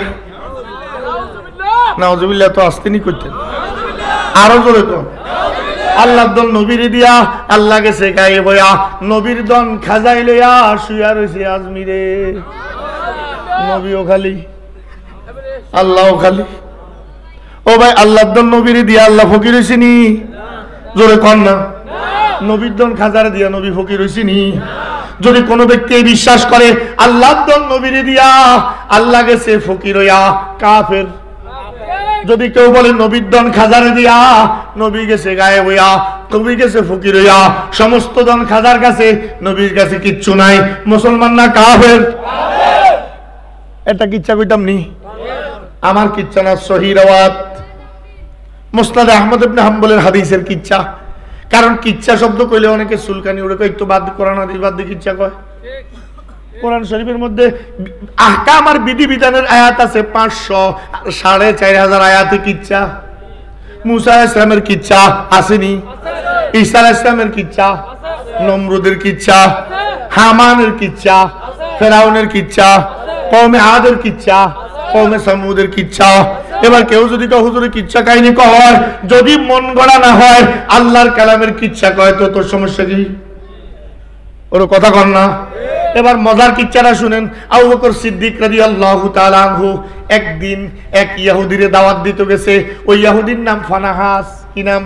নাউজুবিল্লাহ তো আসতেনি করতেন, আরো জোরে তো আল্লাহ দল নবীরে দিয়া আল্লাহ গেছে গায়ে বইয়া। নবীর দন খাজাই লইয়া শুয়া রয়েছে আজমিরে। নবীও খালি, আল্লাহও খালি। ও ভাই, আল্লাহ দল নবীরে দিয়া আল্লাহ ফকির হয়েছে নি? জোরে কন না। নবীর দন খাজারে দিয়া নবী ফকির হয়েছে নি? যদি কোনো ব্যক্তি বিশ্বাস করে আল্লাহ দল নবীরে দিয়া আল্লাহ গেছে ফকির হইয়া, কাফের। যদি কেউ বলে নবীর দন খাজারে দিয়া নবী গেছে গায়েব হইয়া, নবী গেছে ফকির হইয়া, সমস্ত দন খাজার কাছে, নবীর কাছে কিচ্ছু নাই, মুসলমান না কাফের? এটা কিচ্ছা কইতাম নি, আমার কিচ্ছা না, সহিহ রাওয়াত মুসনাদ আহমদ ইবনে হাম্বলের হাদিসের কিচ্ছা। কারণ কিচ্ছা শব্দ কইলে অনেকে সুলকানি উড়ে কয়, একটু বাদ কোরআন হাদিস বাদ দিয়ে কিচ্ছা কয়। কোরআন শরীফের মধ্যে আহকাম আর বিধি বিধানের আয়াত আছে 500, 4500 আয়াতে কিচ্ছা। মুসা আলাইহিস সালামের কিচ্ছা আসেনি? ঈসা আলাইহিস সালামের কিচ্ছা, নমরুদের কিচ্ছা, হামানের কিচ্ছা, ফেরাউনের কিচ্ছা, কওমে আদের কিচ্ছা, কওমে সামুদের কিচ্ছা। এবার কেউ যদি কয় হুজুরের কিচ্ছা কাহিনী কয়, যদি মন গড়া না হয় আল্লাহর কালামের কিচ্ছা কয় তো তোর সমস্যা কি? ওর কথা কন না। এবার মজার কিচ্ছাটা শুনেন। আবু বকর সিদ্দিক রাদিয়াল্লাহু তাআলা আনহু একদিন এক ইহুদিরে দাওয়াত দিতে গেছে। ওই ইহুদির নাম ফানাহাস। কি নাম?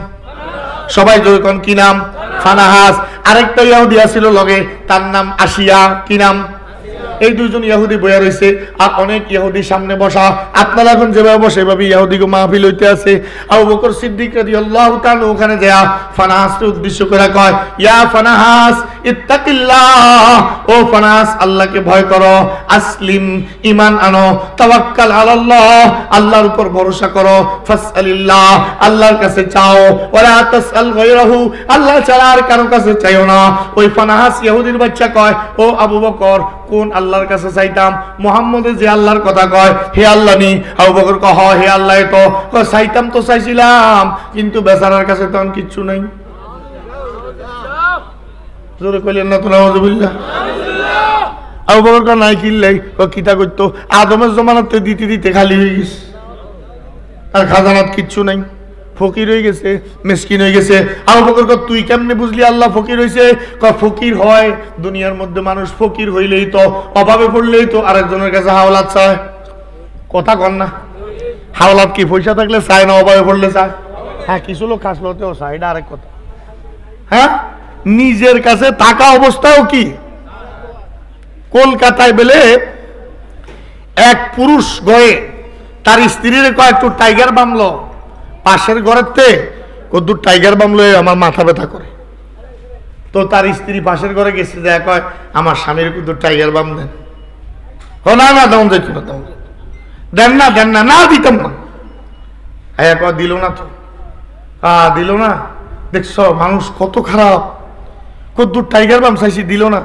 সবাই জোরে কোন কি নাম? ফানাহাস। আরেকটা ইহুদি আছিল লগে, তার নাম আসিয়া। কি নাম? এই দুইজন ইহুদি বইয়া রয়েছে আর অনেক ইহুদি সামনে বসা। আপনারা এখন যেভাবে বসে এভাবে ইহুদিকে মাহফিল হইতে আছে। আবু বকর সিদ্দিক রাদিয়াল্লাহু তাআলা ওখানে যায় ফানাহাসকে উদ্দেশ্য করে কয়, ইয়া ফানাহাস ইত্তাকিল্লাহ, ও ফানাহাস আল্লাহকে ভয় করো, আসলিম ঈমান আনো, তাওয়াক্কাল আলাল্লাহ আল্লাহর উপর ভরসা করো, ফাসআলিল্লাহ আল্লাহর কাছে চাও, ওয়ালা তাসআল গায়রাহু আল্লাহ ছাড়া আর কারো কাছে চাইও না। ওই ফানাহাস ইহুদির বাচ্চা কয়, ও আবু বকর কোন আল্লাহর কাছে চাইতাম? মুহাম্মদ যে আল্লাহর কথা কয় হে আল্লাহ নি। আবু বকর কয় হ হে আল্লাহ, তো চাইতাম তো চাইছিলাম, কিন্তু বেচারার কাছে তখন কিচ্ছু নাই। জোরে কইলেন না তো নাউজুবিল্লাহ। আবু বকর কয় নাই কিল্লাই, কিতা করতো আদমের জমানাতে দিতে দিতে খালি হয়ে গেছে, আর খাজানাত কিচ্ছু নাই, ফকির হয়ে গেছে, মিসকিন হয়ে গেছে। আবু বকর কয় তুই কেমনে বুঝলি আল্লাহ ফকির হইছে? কয় ফকির হয় দুনিয়ার মধ্যে মানুষ, ফকির হইলেই তো, অভাবে পড়লেই তো আরেকজনের কাছে হাওলাত চায়। কথা কন না। হাওলাত কি পয়সা থাকলে চায় না, অভাবে পড়লে চায়? হ্যাঁ, কিছু লোক খাসলতেও চায়, এটা আরেক কথা। হ্যাঁ, নিজের কাছে থাকা অবস্থাও কি? কলকাতায় বেলে এক পুরুষ গয়ে তার স্ত্রীর কয় একটু টাইগার বামলো, পাশের ঘরেতে কদ্দুর টাইগার বামলো, আমার মাথা ব্যথা করে। তো তার স্ত্রী পাশের ঘরে গেছে, যায় কয় আমার স্বামীর কদ্দুর টাইগার বাম দেন। ও না না দাম যাইতো না, দাম দেন না, দেন না, না দিতাম না। হ্যাঁ কয় দিল না তো, দিল না। দেখছ মানুষ কত খারাপ, কদ্দুর টাইগার বাম চাইছি দিল না,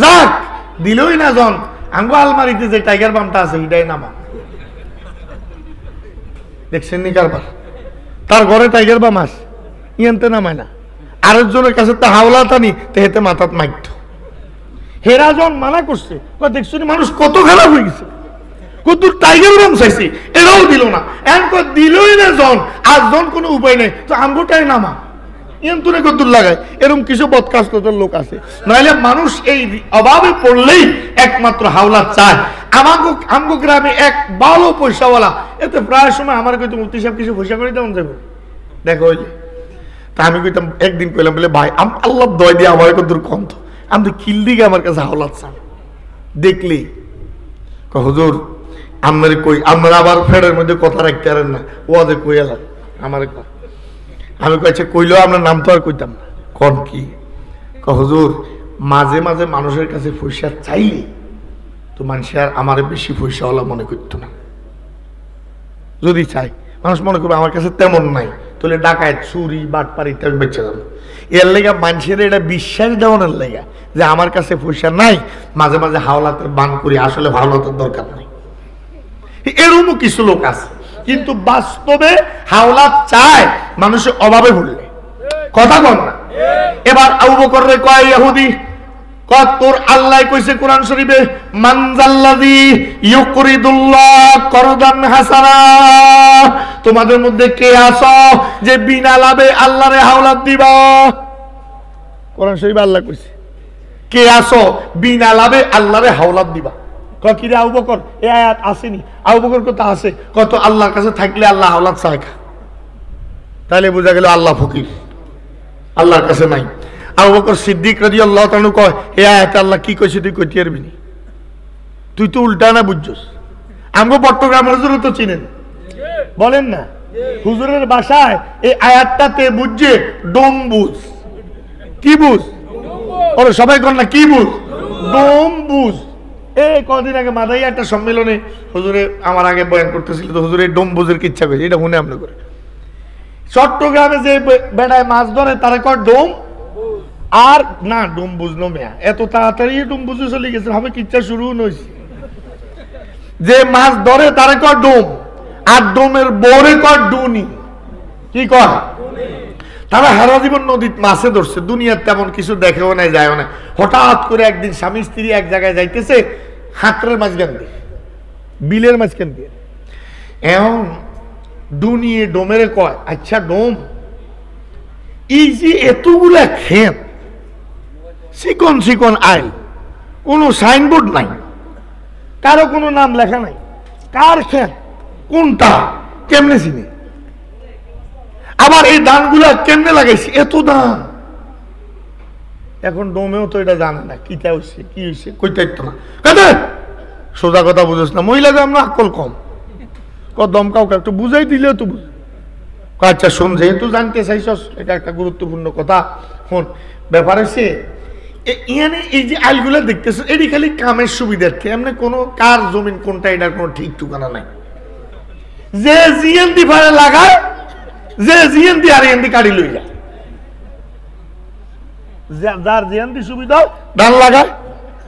যাক দিলই না। জন আঙ্গো আলমারিতে যে টাইগার বামটা আছে এটাই নামা। দেখছেন নি কারবার? তার ঘরে টাইগার বাম আস ইয়েনতে নামায় না, আরেকজনের কাছে তো হাওলা টানি তেহেতে মাথাত মাইত। হেরাজন মানা করছে, দেখছো মানুষ কত খারাপ হয়ে গেছে, কত টাইগার বাম চাইছি এরাও দিল না। এখন দিলই না জন, আর জন কোনো উপায় নেই, তো আঙ্গুটাই নামা ইয়ন্তনে কদ্দুর লাগায়। এরকম কিছু বদকাজ করার লোক আছে, নাহলে মানুষ এই অভাবে পড়লেই একমাত্র হাওলা চায়। আমগো গ্রামে এক ভালো পয়সাওয়ালা এতে প্রায় সময় আমার কইতো মুফতি সাহেব কিছু পয়সা করে তেমন যাবো দেখো ওই তা আমি কইতাম একদিন কইলাম বলে ভাই আল্লাহ দয় দিয়ে আমার কত দূর কম তো আমি তো কিল্লিগে আমার কাছে হাওলাত চান দেখলি হুজুর আমার কই আমরা আবার ফেরের মধ্যে কথা রাখতে পারেন না ওদের কই এলাম আমার আমি কইছে কইলেও আপনার নাম তো আর কইতাম না কম কি হুজুর মাঝে মাঝে মানুষের কাছে পয়সা চাইলে তো মানুষ আর আমার বেশি পয়সাওয়ালা মনে করতো না যদি চাই মানুষ মনে করবে আমার কাছে তেমন নাই তাহলে ডাকায় চুরি বাটপারি ইত্যাদি বেঁচে যাবো এর লেগা মানুষের এটা বিশ্বাস দেওয়ানোর লেগা যে আমার কাছে পয়সা নাই মাঝে মাঝে হাওলাতের বান করি আসলে হাওলাতের দরকার নাই এরকমও কিছু লোক আছে কিন্তু বাস্তবে হাওলাত চায় মানুষের অভাবে ভুললে কথা বল না এবার আবু বকর রে কয় ইহুদি তোর আল্লাহ কইছে কোরআন শরীফে মানজাল্লাযী ইউকরিদুল্লাহ করদান হাসানা তোমাদের মধ্যে কে আছো যে বিনা লাভে আল্লাহরে হাওলাত দিবা কোরআন শরীফে আল্লাহ কইছে কে আছো বিনা লাভে আল্লাহরে হাওলাত দিবা কয় কি রে আবু বকর এই আয়াত আসেনি আবু বকর কথা আছে কত আল্লাহর কাছে থাকলে আল্লাহ হাওলাত চায় তাহলে বোঝা গেল আল্লাহ ফকির আল্লাহর কাছে নাই আবু বকর সিদ্দিক রাদিয়াল্লাহু তাআলা কয় এই আয়াতে আল্লাহ কি কইছে তুই কইতে পারবি না তুই তো উল্টা না বুঝছস আমগো চট্টগ্রামের হুজুর তো চিনেন বলেন না হুজুরের ভাষায় এই আয়াতটাতে বুঝছে ডোম বুঝ কি বুঝ ওরে সবাই কোন না কি বুঝ ডোম বুঝ এই কদিন আগে মাদাই একটা সম্মেলনে হুজুরে আমার আগে বয়ান করতেছিল তো হুজুরে ডোম বুঝের কি ইচ্ছা করেছে এটা মনে আমরা করে চট্টগ্রামে যে বেড়ায় মাছ ধরে তারা কয় ডোম আর না ডোম বুঝলো মেয়া এত তাড়াতাড়ি ডোম বুঝে চলে গেছে হবে কিচ্ছা শুরু হয়েছে যে মাছ ধরে তারা কয় ডোম আর ডোমের বরে কয় ডুনি কি কয় তারা সারা জীবন নদীত মাছে ধরছে দুনিয়ার তেমন কিছু দেখেও নাই যায়ও না হঠাৎ করে একদিন স্বামী স্ত্রী এক জায়গায় যাইতেছে হাতরের মাঝখান দিয়ে বিলের মাঝখান দিয়ে এখন ডুনিয়ে ডোমের কয় আচ্ছা ডোম এই যে এতগুলা ক্ষেত চিকন চিকন আইল কোনো সাইনবোর্ড নাই কারো কোনো নাম লেখা নাই কার ক্ষেত কোনটা কেমনে চিনি আবার এই ধানগুলা কেমনে লাগাইছি এত ধান এখন ডোমেও তো এটা জানে না কিটা হচ্ছে কি হয়েছে কইতে না কাদে সোজা কথা বুঝোস না মহিলাদের আমরা আকল কম দম কাউকে একটু বুঝাই দিলেও তো বুঝ আচ্ছা শোন যেহেতু জানতে চাইছস এটা একটা গুরুত্বপূর্ণ কথা শোন ব্যাপার হচ্ছে এই যে আইলগুলো দেখতেছ এটি খালি কামের সুবিধার্থে এমনি কোনো কার জমিন কোনটা এটার কোনো ঠিক ঠিকানা নাই যে জিএনডি ফারে লাগায় যে জিএনডি আর এনডি কাটি লই যায় যার জিএনডি সুবিধা ধান লাগায়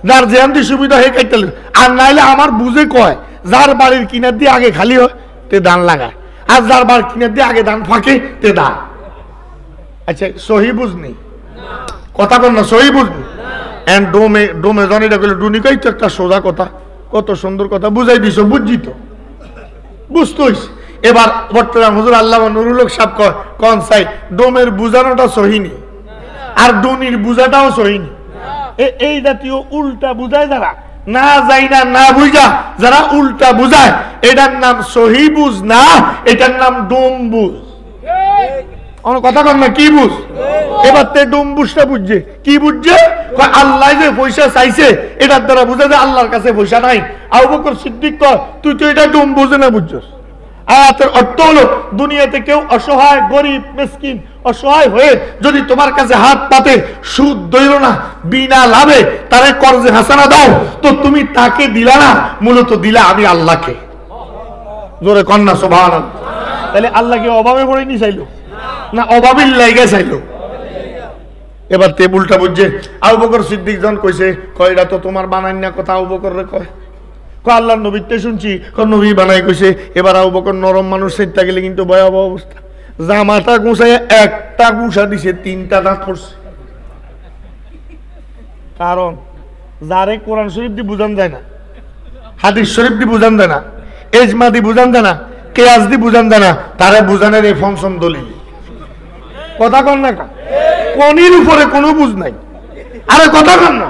যার জিএনডি সুবিধা হে কাটতে আর নাইলে আমার বুঝে কয় যার বাড়ির কিনার দিয়ে আগে খালি হয় তে ধান লাগায় আর যার বাড়ির কিনার দিয়ে আগে ধান ফাঁকে তে ধান আচ্ছা সহি বুঝনি কথা বল না সহি বুঝনি এন্ড ডোমে ডোমে জানিটা গেলে ডুনিকাই তো একটা সোজা কথা কত সুন্দর কথা বুঝাই দিছ বুঝছি তো বুঝতোস এবার বর্তমান হুজুর আল্লামা নুরুল হক সাহেব কোন সাই ডোমের বুঝানোটা সহিনি আর ডুনির বুঝাটাও সহিনি এই জাতীয় উল্টা বুঝায় যারা না যাই না না বুঝা যারা উল্টা বুঝায় এটার নাম সহি বুঝ না এটার নাম ডোম বুঝ কথা কন না কি বুঝ এবার তে ডোম বুঝটা বুঝছে কি বুঝছে আল্লাহ যে পয়সা চাইছে এটার দ্বারা বুঝা যায় আল্লাহর কাছে পয়সা নাই আবু বকর সিদ্দিক কয় তুই তো এটা ডোম বুঝে না বুঝছস আয়াতের অর্থ হলো দুনিয়াতে কেউ অসহায় গরিব মিসকিন অসহায় হয়ে যদি তোমার কাছে হাত পাতে সুদ দইল না বিনা লাভে তারে কর্জে হাসানা দাও তো তুমি তাকে দিলা না মূলত দিলা আমি আল্লাহকে জোরে কন্যা সুবহানাল্লাহ তাহলে আল্লাহকে অভাবে পড়ে নি চাইলো না অভাবের লাইগা চাইলো এবার টেবুলটা বুঝছে আবু বকর সিদ্দিক জন কইছে কয় এটা তো তোমার বানাই না কথা আবু বকর রে কয় আল্লাহর নবীতে শুনছি নবী বানাই কইছে এবার আবু বকর নরম মানুষ সেটা গেলে কিন্তু ভয়াবহ অবস্থা জামাটা গুছায় একটা গুছা দিছে তিনটা দাঁত পড়ছে কারণ যারে কোরআন শরীফ দিয়ে বুঝান যায় না হাদিস শরীফ দিয়ে বুঝান যায় না এজমা দিয়ে বুঝান যায় না কেয়াস দিয়ে বুঝান যায় না তারে বুঝানোর এই ফংশন দলিল কথা কন না কনির উপরে কোনো বুঝ নাই আরে কথা কন না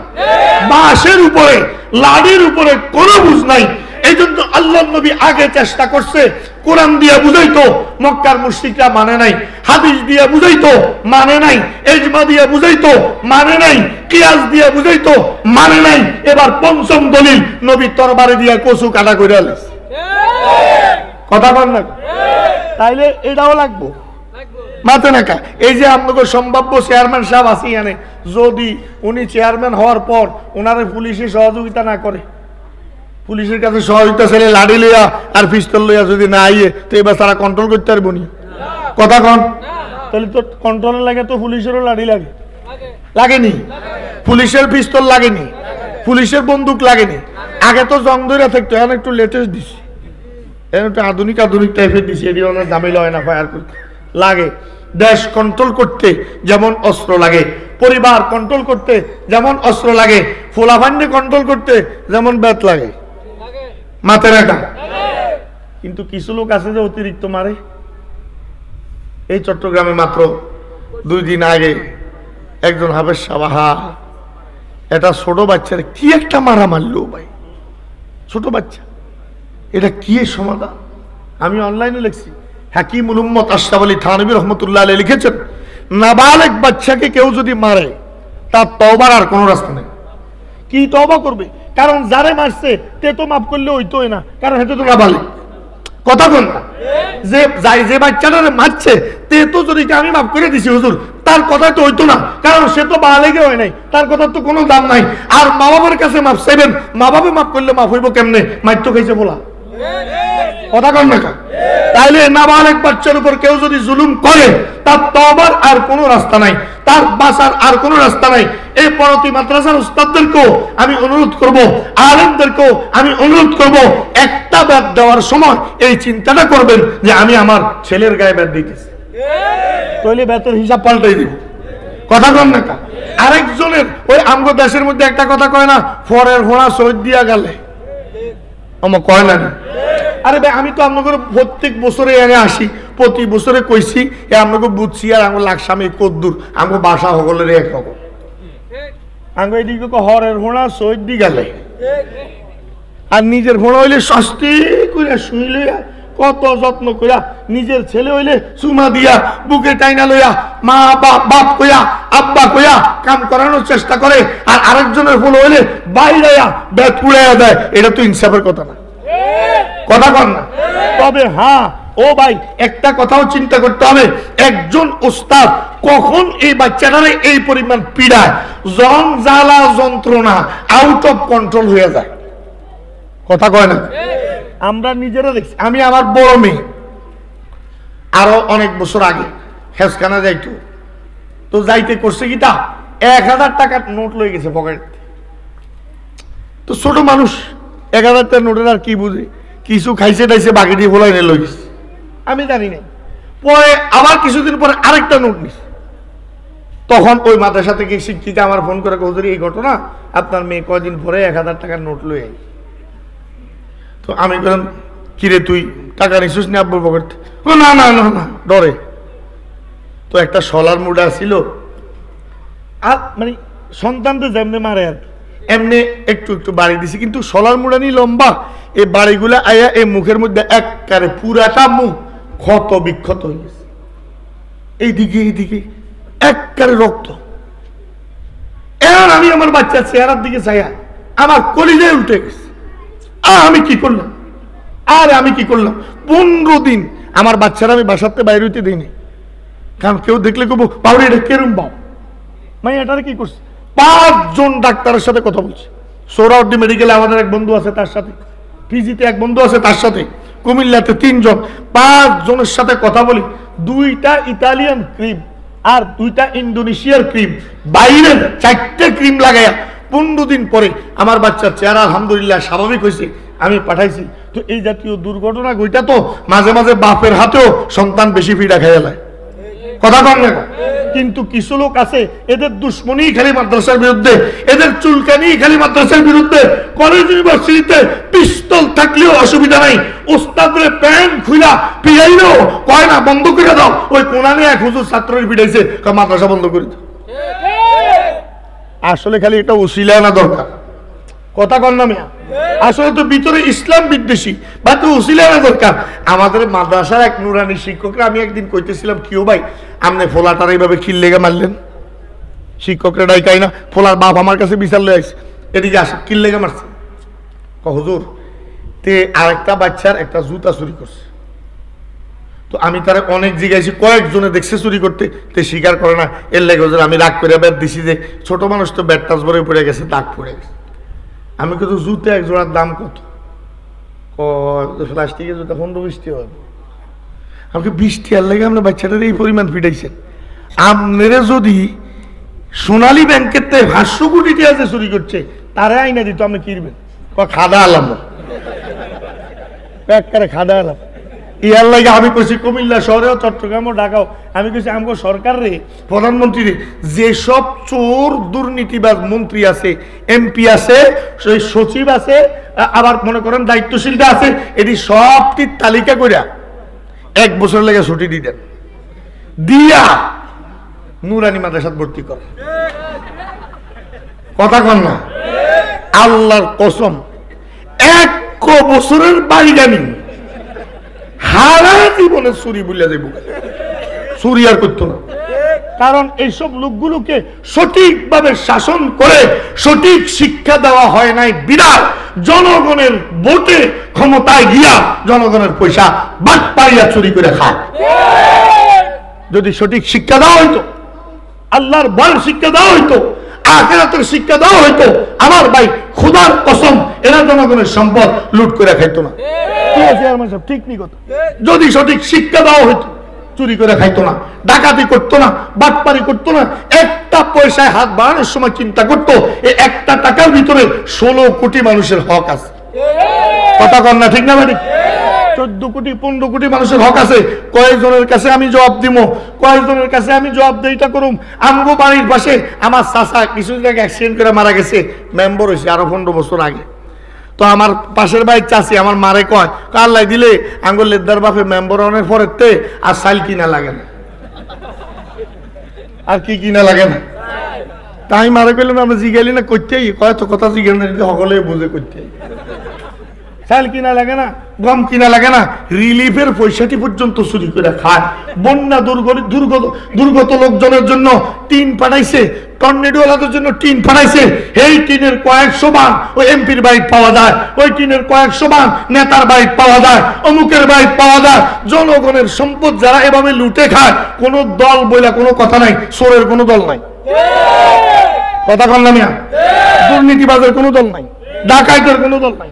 বাঁশের উপরে লাড়ির উপরে কোনো বুঝ নাই এই জন্য আল্লাহ নবী আগে চেষ্টা করছে কোরআন দিয়ে বুঝাইতো, মক্কার মুশরিকরা মানে নাই। হাদিস দিয়ে বুঝাইতো, মানে নাই। ইজমা দিয়ে বুঝাইতো, মানে নাই। কিয়াস দিয়ে বুঝাইতো, মানে নাই। এবার পঞ্চম দলিল, নবী তরবারি দিয়ে কচু কাটা করে আলেছে। কথা বল না? তাইলে এটাও লাগবো মাথা নাকা। এই যে আপনাদের সম্ভাব্য চেয়ারম্যান সাহেব আছে এখানে, যদি উনি চেয়ারম্যান হওয়ার পর ওনারে পুলিশে সহযোগিতা না করে, পুলিশের কাছে সহযোগিতা ছেলে লাঠি লইয়া আর পিস্তল লইয়া যদি না আইয়ে, তো এবার তারা কন্ট্রোল করতে পারবো নি? কথা কন। তাহলে তো কন্ট্রোল লাগে, তো পুলিশেরও লাঠি লাগে, লাগেনি? পুলিশের পিস্তল লাগেনি, পুলিশের বন্দুক লাগেনি। আগে তো জং ধরে থাকতো, এখন একটু লেটেস্ট দিছি, এখন একটু আধুনিক টাইপের দিছি। এটি অনেক ঝামেলা হয় না ফায়ার করতে লাগে। দেশ কন্ট্রোল করতে যেমন অস্ত্র লাগে, পরিবার কন্ট্রোল করতে যেমন অস্ত্র লাগে, ফোলাফান্ডে কন্ট্রোল করতে যেমন ব্যাট লাগে। মাথায় রাখা। কিন্তু কিছু লোক আছে যে অতিরিক্ত মারে। এই চট্টগ্রামে মাত্র 2 দিন আগে একজন হাফেজ সাবাহা এটা ছোট বাচ্চার কি একটা মারা মারলো ভাই, ছোট বাচ্চা। এটা কি সমাধান? আমি অনলাইনে লিখছি, হাকিমুল উম্মত আশরাফ আলী থানভী রহমতুল্লাহ আলাইহি লিখেছেন, নাবালেগ বাচ্চাকে কেউ যদি মারে তার তওবার আর কোনো রাস্তা নেই। কি তওবা করবে? কারণ যারে মারছে তে তো মাফ করলে হইতোই না, কারণ হেতে তো নাবালেগ। কথা বল না? যে বাচ্চাটারে মারছে তে তো যদি আমি মাফ করে দিছি হুজুর, তার কথা তো হইতো না, কারণ সে তো বালেগে হয় নাই, তার কথা তো কোনো দাম নাই। আর মা বাবার কাছে মাফ চাইবেন, মা বাবা মাফ করলে মাফ হইব কেমনে? মাইর তো খাইছে বলা। কথা কন না? তাইলে নাবালেগ বাচ্চার উপর কেউ যদি জুলুম করে তার তওবার আর কোনো রাস্তা নাই, তার বাঁচার আর কোনো রাস্তা নাই। এই পরবর্তী মাদ্রাসার উস্তাদদেরকেও আমি অনুরোধ করব, আলেমদেরকেও আমি অনুরোধ করব, একটা ব্যাট দেওয়ার সময় এই চিন্তাটা করবেন যে আমি আমার ছেলের গায়ে ব্যাট দিতেছি, তাহলে ব্যাটের হিসাব পাল্টাই দিব। কথা কন না? আরেকজনের ওই আমগো দেশের মধ্যে একটা কথা কয় না, ফরের ঘোড়া শহীদ দিয়া গেলে আমার কয় না। আরে ভাই, আমি তো আপনাদের প্রত্যেক বছরে এনে আসি, প্রতি বছরে কইছি, আপনাকে বুঝছি। আর আমার লাকসামে কদ্দুর আমার বাসা সকলের একরকম। আমি এদিকে হরের ঘোড়া শহীদ দি গেলে, আর নিজের ঘোড়া হইলে শাস্তি কইরা শুই লইয়া, কত যত্ন কইরা, নিজের ছেলে হইলে চুমা দিয়া বুকে টাইনা লইয়া মা বাপ কইয়া আব্বা কইয়া কাম করানোর চেষ্টা করে, আর আরেকজনের ফুল হইলে বাইরাইয়া ব্যাট উড়াইয়া দেয়। এটা তো ইনসাফের কথা না। কথা কন না? তবে হ্যাঁ ও ভাই, একটা কথাও চিন্তা করতে হবে, একজন উস্তাদ কখন এই বাচ্চাটারে এই পরিমাণ পীড়ায়, জন জ্বালা যন্ত্রণা আউট অফ কন্ট্রোল হয়ে যায়। কথা কয় না? আমরা নিজেরা দেখছি। আমি আমার বড় মেয়ে আরো অনেক বছর আগে হেজখানা যাইতো, তো যাইতে করছে কি তা 1000 টাকার নোট লয়ে গেছে পকেট। তো ছোট মানুষ 1000 টাকার নোটের আর কি বুঝে, কিছু খাইছে টাইছে বাকি দিয়ে ফোলাই নিয়ে লয়ে গেছে, আমি জানি না। পরে আবার কিছুদিন পরে আরেকটা নোট নিছে। তখন ওই মাদ্রাসা থেকে শিক্ষিকা আমার ফোন করে হুজুর এই ঘটনা, আপনার মেয়ে কয়দিন পরে 1000 টাকার নোট লয়ে আই। তো আমি বললাম, কিরে তুই টাকা নিছিস নি আব্বুর পকেট? না না না না, ডরে। তো একটা সলার মুডা ছিল, আর মানে সন্তানদের যেমনি মারে আর এমনি একটু একটু বাড়ি দিছি, কিন্তু সলার মুড়া নি লম্বা, এই বাড়িগুলা আয়া এই মুখের মধ্যে একবারে পুরাটা মুখ ক্ষত বিক্ষত হয়ে গেছে, এইদিকে একবারে রক্ত। এবার আমি আমার বাচ্চার চেহারার দিকে চাইয়া আমার কলিজায় উল্টে গেছে। আমি কি করলাম? আরে আমি কি করলাম? 15 দিন আমার বাচ্চারা আমি বাসাতে বাইরে হইতে দিইনি, কারণ কেউ দেখলে কব বাবুরে এটা কেরম বাউ, মানে এটারে কি করছে। 5 জন ডাক্তারের সাথে কথা বলছে। সোহরাওয়ার্দী মেডিকেলে আমাদের এক বন্ধু আছে, তার সাথে পিজিতে এক বন্ধু আছে, তার সাথে কুমিল্লাতে 3 জন, 5 জনের সাথে কথা বলি। 2টা ইতালিয়ান ক্রিম আর 2টা ইন্দোনেশিয়ার ক্রিম, বাইরের 4টে ক্রিম লাগাইয়া 15 দিন পরে আমার বাচ্চার চেহারা আলহামদুলিল্লাহ স্বাভাবিক হয়েছে, আমি পাঠাইছি। তো এই জাতীয় দুর্ঘটনা ঘটা তো মাঝে মাঝে বাপের হাতেও সন্তান বেশি ফিডা খাইয়া। কথা কম না? কিন্তু কিছু লোক আছে, এদের দুশ্মনী খালি মাদ্রাসার বিরুদ্ধে, এদের চুলকানি খালি মাদ্রাসার বিরুদ্ধে। কলেজ ইউনিভার্সিটিতে পিস্তল থাকলেও অসুবিধা নাই, ওস্তাদের প্যান্ট খুইলা পিড়াইলেও কয় না বন্ধ করে দাও। ওই কোনানে এক হুজুর ছাত্রের পিড়াইছে, মাদ্রাসা বন্ধ করে দাও। আসলে খালি এটা উসিলা না দরকার। কথা কন না মিয়া? আসলে তো ভিতরে ইসলাম বিদ্বেষী বা তো উসিলা দরকার। আমাদের মাদ্রাসার এক নুরানি শিক্ষকরা আমি একদিন কইতেছিলাম, কিও ভাই আপনি ফোলাটার এইভাবে খিল লেগে মারলেন? শিক্ষকরা ডাইকাই না, ফোলার বাপ আমার কাছে বিচার লয়ে আসছে, এদিকে আসে কিল লেগে মারছে। হুজুর তে আরেকটা বাচ্চার একটা জুতা চুরি করছে, তো আমি তারা অনেক জিজ্ঞাসি, কয়েকজনে দেখছে চুরি করতে, তে স্বীকার করে না। এর লেগে হুজুর আমি রাগ করে ব্যাট দিছি যে ছোট মানুষ তো ব্যাট টাচ ভরে পড়ে গেছে, দাগ পড়ে গেছে। আমি কিন্তু জুতা এক জোড়ার দাম কত? প্লাস্টিকের জুতা 15-20 টাকা হবে। আমাকে 20 টাকার লেগে আপনার বাচ্চাটার এই পরিমাণ ফিটাইছেন। আপনারা যদি সোনালী ব্যাংকের থেকে 500 কোটি টাকা যে চুরি করছে তারা আইনা দিত, আপনি কিনবেন? খাদা আলাম প্যাক করে খাদা আলাম। ইয়ার লাগে আমি কইছি কুমিল্লা শহরেও চট্টগ্রামও ঢাকাও আমি কইছি আমাকে সরকার রে, প্রধানমন্ত্রী রে, যেসব চোর দুর্নীতিবাজ মন্ত্রী আছে, এমপি আছে, সেই সচিব আছে, আবার মনে করেন দায়িত্বশীলটা আছে, এটি সবটির তালিকা কইরা 1 বছর লেগে ছুটি দিতেন, দিয়া নুরানি মাদ্রাসাত ভর্তি করে। কথা কন না? আল্লাহর কসম 1 বছরের বাড়ি জানি হারা জীবনে চুরি বলে যাইব, চুরি আর করতো না। কারণ এইসব লোকগুলোকে সঠিকভাবে শাসন করে সঠিক শিক্ষা দেওয়া হয় নাই বিরাট জনগণের ভোটে ক্ষমতায় গিয়া জনগণের পয়সা বাট পাইয়া চুরি করে খায়। যদি সঠিক শিক্ষা দেওয়া হইতো, আল্লাহর ভয়ের শিক্ষা দেওয়া হইতো, আখিরাতের শিক্ষা দেওয়া হইতো, আমার ভাই খোদার কসম এরা জনগণের সম্পদ লুট করে খাইতো না। ঠিক নি কথা? যদি সঠিক শিক্ষা দেওয়া হইতো চুরি করে খাইতো না, ডাকাতি করতো না, বাটপারি করতো না, একটা পয়সায় হাত বাড়ানোর সময় চিন্তা করতো এই একটা টাকার ভিতরে 16 কোটি মানুষের হক আছে। কথা কন না? ঠিক না ভাই? 14 কোটি 15 কোটি মানুষের হক আছে। কয়েকজনের কাছে আমি জবাব দিব, কয়েকজনের কাছে আমি জবাব দেইটা করুম। আমগো বাড়ির পাশে আমার চাচা কিছুদিন আগে অ্যাক্সিডেন্ট করে মারা গেছে, মেম্বার হয়েছে আরো 15 বছর আগে। তো আমার পাশের বাড়ির চাষি আমার মারে কয়, আল্লাহ দিলে আঙ্গুল লেদার বাপে মেম্বার অনেক পরেতে আর সাইল কিনা লাগে না, আর কি কিনা লাগে না। তাই মারে পেলাম আমরা জিগাইলি না করতেই, কয় তো কথা জিজ্ঞেস সকলে বুঝে করতে, চাল কিনা লাগে না, গম কিনা লাগে না, রিলিফের পয়সাটি পর্যন্ত চুরি করে খায়। বন্যা দুর্গত লোকজনের জন্য টিন পাঠাইছে, টর্নেডোওয়ালাদের জন্য টিন পাঠাইছে। এই টিনের কয়েকশো ভাগ ওই এমপির বাড়িতে পাওয়া যায়, ওই টিনের কয়েকশো ভাগ নেতার বাড়িতে পাওয়া যায়, অমুকের বাড়িতে পাওয়া যায়। জনগণের সম্পদ যারা এভাবে লুটে খায়, কোন দল বইলা কোনো কথা নাই, চোরের কোনো দল নাই। কথা কন না মিয়া? দুর্নীতিবাজের কোনো দল নাই, ডাকাইতের কোনো দল নাই।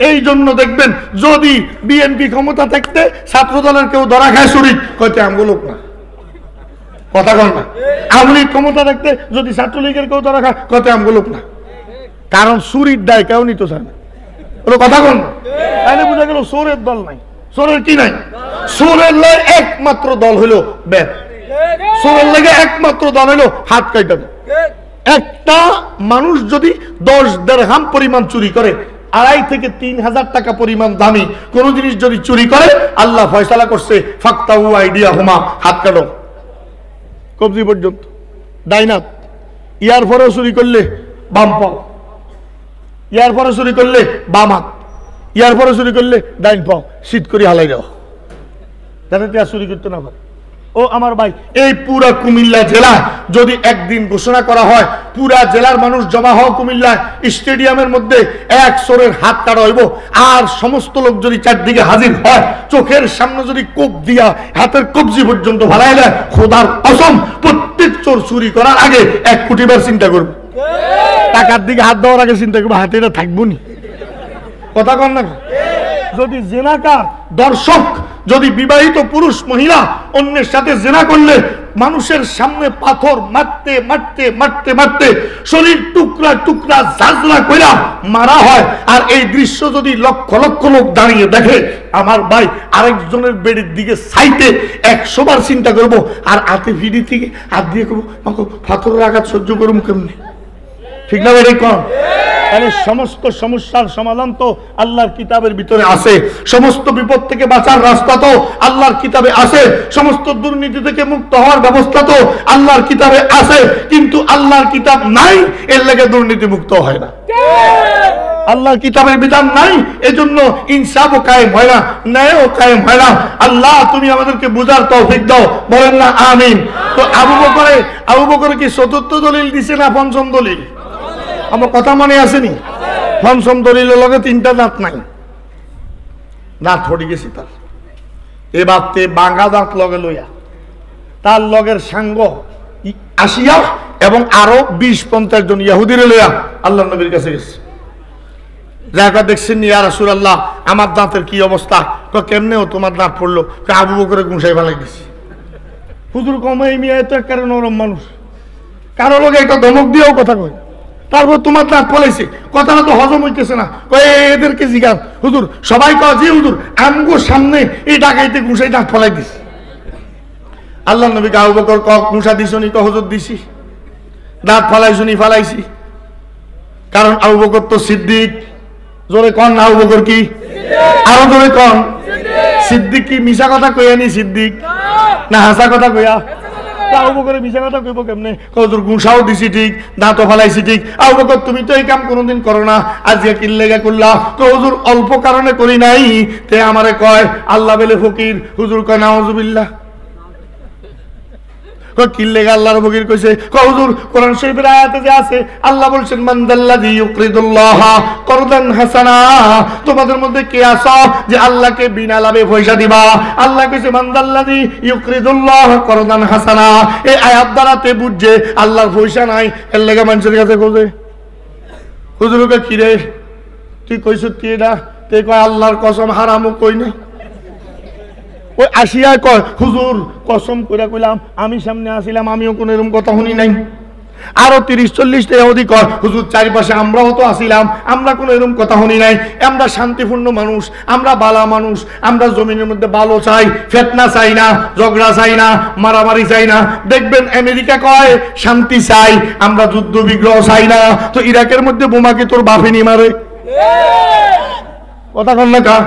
এই জন্য দেখবেন যদি বিএনপি ক্ষমতা থাকতে ছাত্র দলের কেউ ধরা খায় চুরি, কয়তে আমগো লোক না। কথা কন না? আওয়ামী লীগ ক্ষমতা থাকতে যদি ছাত্রলীগের কেউ ধরা খায়, কয়তে আমগো লোক না। কারণ চুরির দায় কেউ নিতে চায় না। কথা কন না? তাহলে বোঝা গেল চোরের দল নাই। চোরের কি নাই? চোরের লাগে একমাত্র দল হলো ব্যাট। চোরের লাগে একমাত্র দল হলো হাত কাইটা। একটা মানুষ যদি 10 দিরহাম পরিমাণ চুরি করে, 2.5 থেকে 3,000 টাকা পরিমাণ দামি কোন জিনিস যদি চুরি করে, আল্লাহ ফয়সালা করছে ফাক্তাহু আইডিয়াহুমা, হাত কাটো কবজি পর্যন্ত। ডাইনাত ইয়ার পরেও চুরি করলে বাম পাও, ইয়ার পরে চুরি করলে বাম হাত, ইয়ার পরে চুরি করলে ডাইন পাও, শীত করে হালাই দাও যাতে চুরি করতে না পারে। ও আমার ভাই, এই পুরা কুমিল্লা জেলা যদি একদিন ঘোষণা করা হয়, পুরা জেলার মানুষ জমা হওয়া কুমিল্লা স্টেডিয়ামের মধ্যে এক চোরের হাত কাটা হইব, আর সমস্ত লোক যদি চারদিকে হাজির হয়, চোখের সামনে যদি কোপ দিয়া হাতের কবজি পর্যন্ত ভালাই দেয়, খোদার কসম প্রত্যেক চোর চুরি করার আগে 1 কোটি বার চিন্তা করবে। টাকার দিকে হাত দেওয়ার আগে চিন্তা করবে হাতে এটা থাকবো নি। কথা কন না? যদি জেনাকার দর্শক, যদি বিবাহিত পুরুষ মহিলা অন্যের সাথে জেনা করলে মানুষের সামনে পাথর মারতে মারতে মারতে মারতে শরীর টুকরা টুকরা ঝাঁঝরা কইরা মারা হয়, আর এই দৃশ্য যদি লক্ষ লক্ষ লোক দাঁড়িয়ে দেখে, আমার ভাই আরেকজনের বেডের দিকে সাইতে 100 বার চিন্তা করব, আর হাতে ভিডি থেকে হাত দিয়ে করবো পাথরের আঘাত সহ্য করুম কেমনি। ঠিক না ভাই? কম তাহলে সমস্ত সমস্যার সমাধান তো আল্লাহর কিতাবের ভিতরে আছে, সমস্ত বিপদ থেকে বাঁচার রাস্তা তো আল্লাহর কিতাবে আছে, সমস্ত দুর্নীতি থেকে মুক্ত হওয়ার ব্যবস্থা তো আল্লাহর কিতাবে আছে। কিন্তু আল্লাহর কিতাব নাই, এর লাগে দুর্নীতি মুক্ত হয় না। আল্লাহর কিতাবের বিধান নাই, এজন্য ইনসাফও কায়েম হয় না, ন্যায়ও কায়েম হয় না। আল্লাহ তুমি আমাদেরকে বুঝার তৌফিক দাও, বলেন না আমিন। তো আবু বকর কি চতুর্থ দলিল দিছে না পঞ্চম দলিল? আমার কথা মনে আসেনি? পঞ্চম দলিলের লগে 3টা দাঁত নাই, দাঁত ফটে গেছে তার। এবার তে বাঙ্গা দাঁত লগে লইয়া তার লগের সাঙ্গ আসিয়া এবং আরো 20-50 জন ইহুদিরে লইয়া আল্লাহ নবীর কাছে গেছে। জায়গা দেখছেন ইয়া রাসূলুল্লাহ আমার দাঁতের কি অবস্থা? কেমনেও তোমার দাঁত পড়লো? আবু বকরে গুঁসাই ফেলাই দিছি। হুজুর কমে এই মিয়া তো একটা নরম মানুষ, কারো লোক একটা ধমক দিয়েও কথা কয়, তারপর তোমার দাঁত ফলাইছে, কথাটা তো হজম হইতেছে না। এদেরকে জিজ্ঞাসা, হুজুর সবাই কয় জি হুজুর আমগো সামনে এই ডাকাইতে গুঁসাই দাঁত ফলাই দিছে। আল্লাহ নবী আবু বকর গুঁসা দিছনি? হুজুর দিছি। দাঁত ফালাইছনি? ফালাইছি। কারণ আবু বকর তো সিদ্দিক। জোরে কন না, আবু বকর কি? আরো জোরে কন। সিদ্দিক কি মিশা কথা কইয়া নি? সিদ্দিক না হাসা কথা কইয়া? আবু বকরে মিশা কথা কইব কেমনে? হুজুর গুঁসাও দিছি ঠিক, দাঁতও ফালাইছি ঠিক। আবু বকর তুমি তো এই কাম কোনোদিন করো না, আজকে কি লেগা করলা? হুজুর অল্প কারণে করি নাই। তে আমারে কয় আল্লাহ বেলে ফকির। হুজুর কয় নাউজুবিল্লাহ। কিল্লেগা আল্লাহর ফকির কইছে? হুজুর কোরআন শরীফের আয়াতে যে আছে আল্লাহ বলছেন মান যাল্লাযী ইউকরিদুল্লাহ করদান হাসানা। তোমাদের মধ্যে কে আছো যে আল্লাহকে বিনা লাভে পয়সা দিবা? আল্লাহ কইছে মান যাল্লাযী ইউকরিদুল্লাহ করদান হাসানা। এই আয়াত দ্বারাতে বুঝছে আল্লাহর পয়সা নাই, এর লাগা মানুষের কাছে খোঁজে। হুজুরকে কি রে তুই কইছ কি এটা? তে কয় আল্লাহর কসম হারামও কই না। ওই আসিয়া কয় হুজুর কসম কইরা কইলাম আমি সামনে আসিলাম, আমিও কোনো এরকম কথা শুনি নাই। আরো 30-40টা ইহুদি কয় হুজুর চারিপাশে আমরাও তো আসিলাম, আমরা কোনো এরকম কথা শুনি নাই। আমরা শান্তিপূর্ণ মানুষ, আমরা বালা মানুষ, আমরা জমিনের মধ্যে ভালো চাই, ফিতনা চাই না, ঝগড়া চাই না, মারামারি চাই না। দেখবেন আমেরিকা কয় শান্তি চাই, আমরা যুদ্ধ বিগ্রহ চাই না। তো ইরাকের মধ্যে বোমাকে তোর বাফিনি মারে, কথা কন না কা?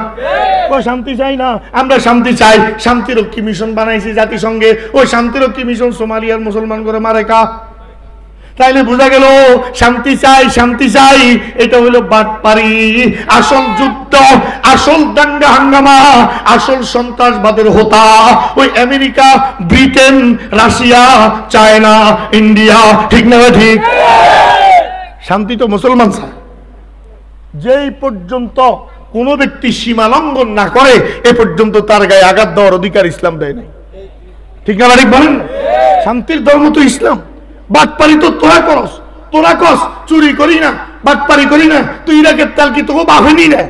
শান্তি চাই না, আমরা শান্তি চাই। শান্তিরক্ষী মিশন বানাইছি জাতিসংঘে, ওই শান্তিরক্ষী মিশন সোমালিয়ার মুসলমান করে মারে কা? তাইলে বোঝা গেল শান্তি চাই, শান্তি চাই, এটা হইল বাটপারি। আসল যুদ্ধ, আসল দাঙ্গা হাঙ্গামা, আসল সন্ত্রাসবাদের হোতা ওই America, Britain, Russia, China, India. ঠিক না ঠিক? শান্তি তো মুসলমান চায়। যেই পর্যন্ত কোন ব্যক্তি সীমা লঙ্ঘন না করে এ পর্যন্ত তার গায়ে আঘাত দেওয়ার অধিকার ইসলাম দেয় নাই। ঠিক না ঠিক বলেন? শান্তির ধর্ম তো ইসলাম। বাটপারি তো তোরা করস, তোরা কস চুরি করি না, বাটপারি করি না। তুই ইরাকের তেল কি তোকে বাফেনি না?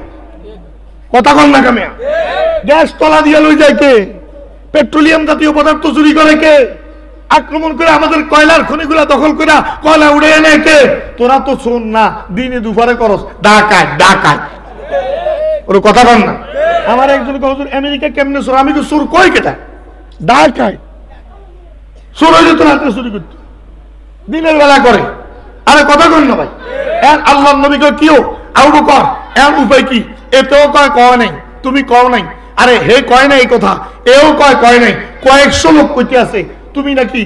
কথা কন না কামিয়া? গ্যাস তলা দিয়ে লই যায় কে? পেট্রোলিয়াম জাতীয় পদার্থ চুরি করে কে? আক্রমণ করে আমাদের কয়লার খনিগুলা দখল করে কয়লা উড়ে এনে কে? তোরা তো শোন না, দিনে দুপুরে করস ডাকায় ডাকায়। ওর কথা কন না। আমার একজন হুজুর আমেরিকা কেমনে চোর? আমি তো চোর কই কেটা? ডাকায় চোর হয়ে যেত, রাত্রে চুরি করতো, দিনের বেলা করে। আরে কথা কন না ভাই। আল্লাহর নবী কয় কিও আবু বকর এর উপায় কি? এতেও কয় নাই, তুমি কও নাই। আরে হে কয় নাই এই কথা, এও কয় নাই। কয়েকশো লোক কইতে আছে তুমি নাকি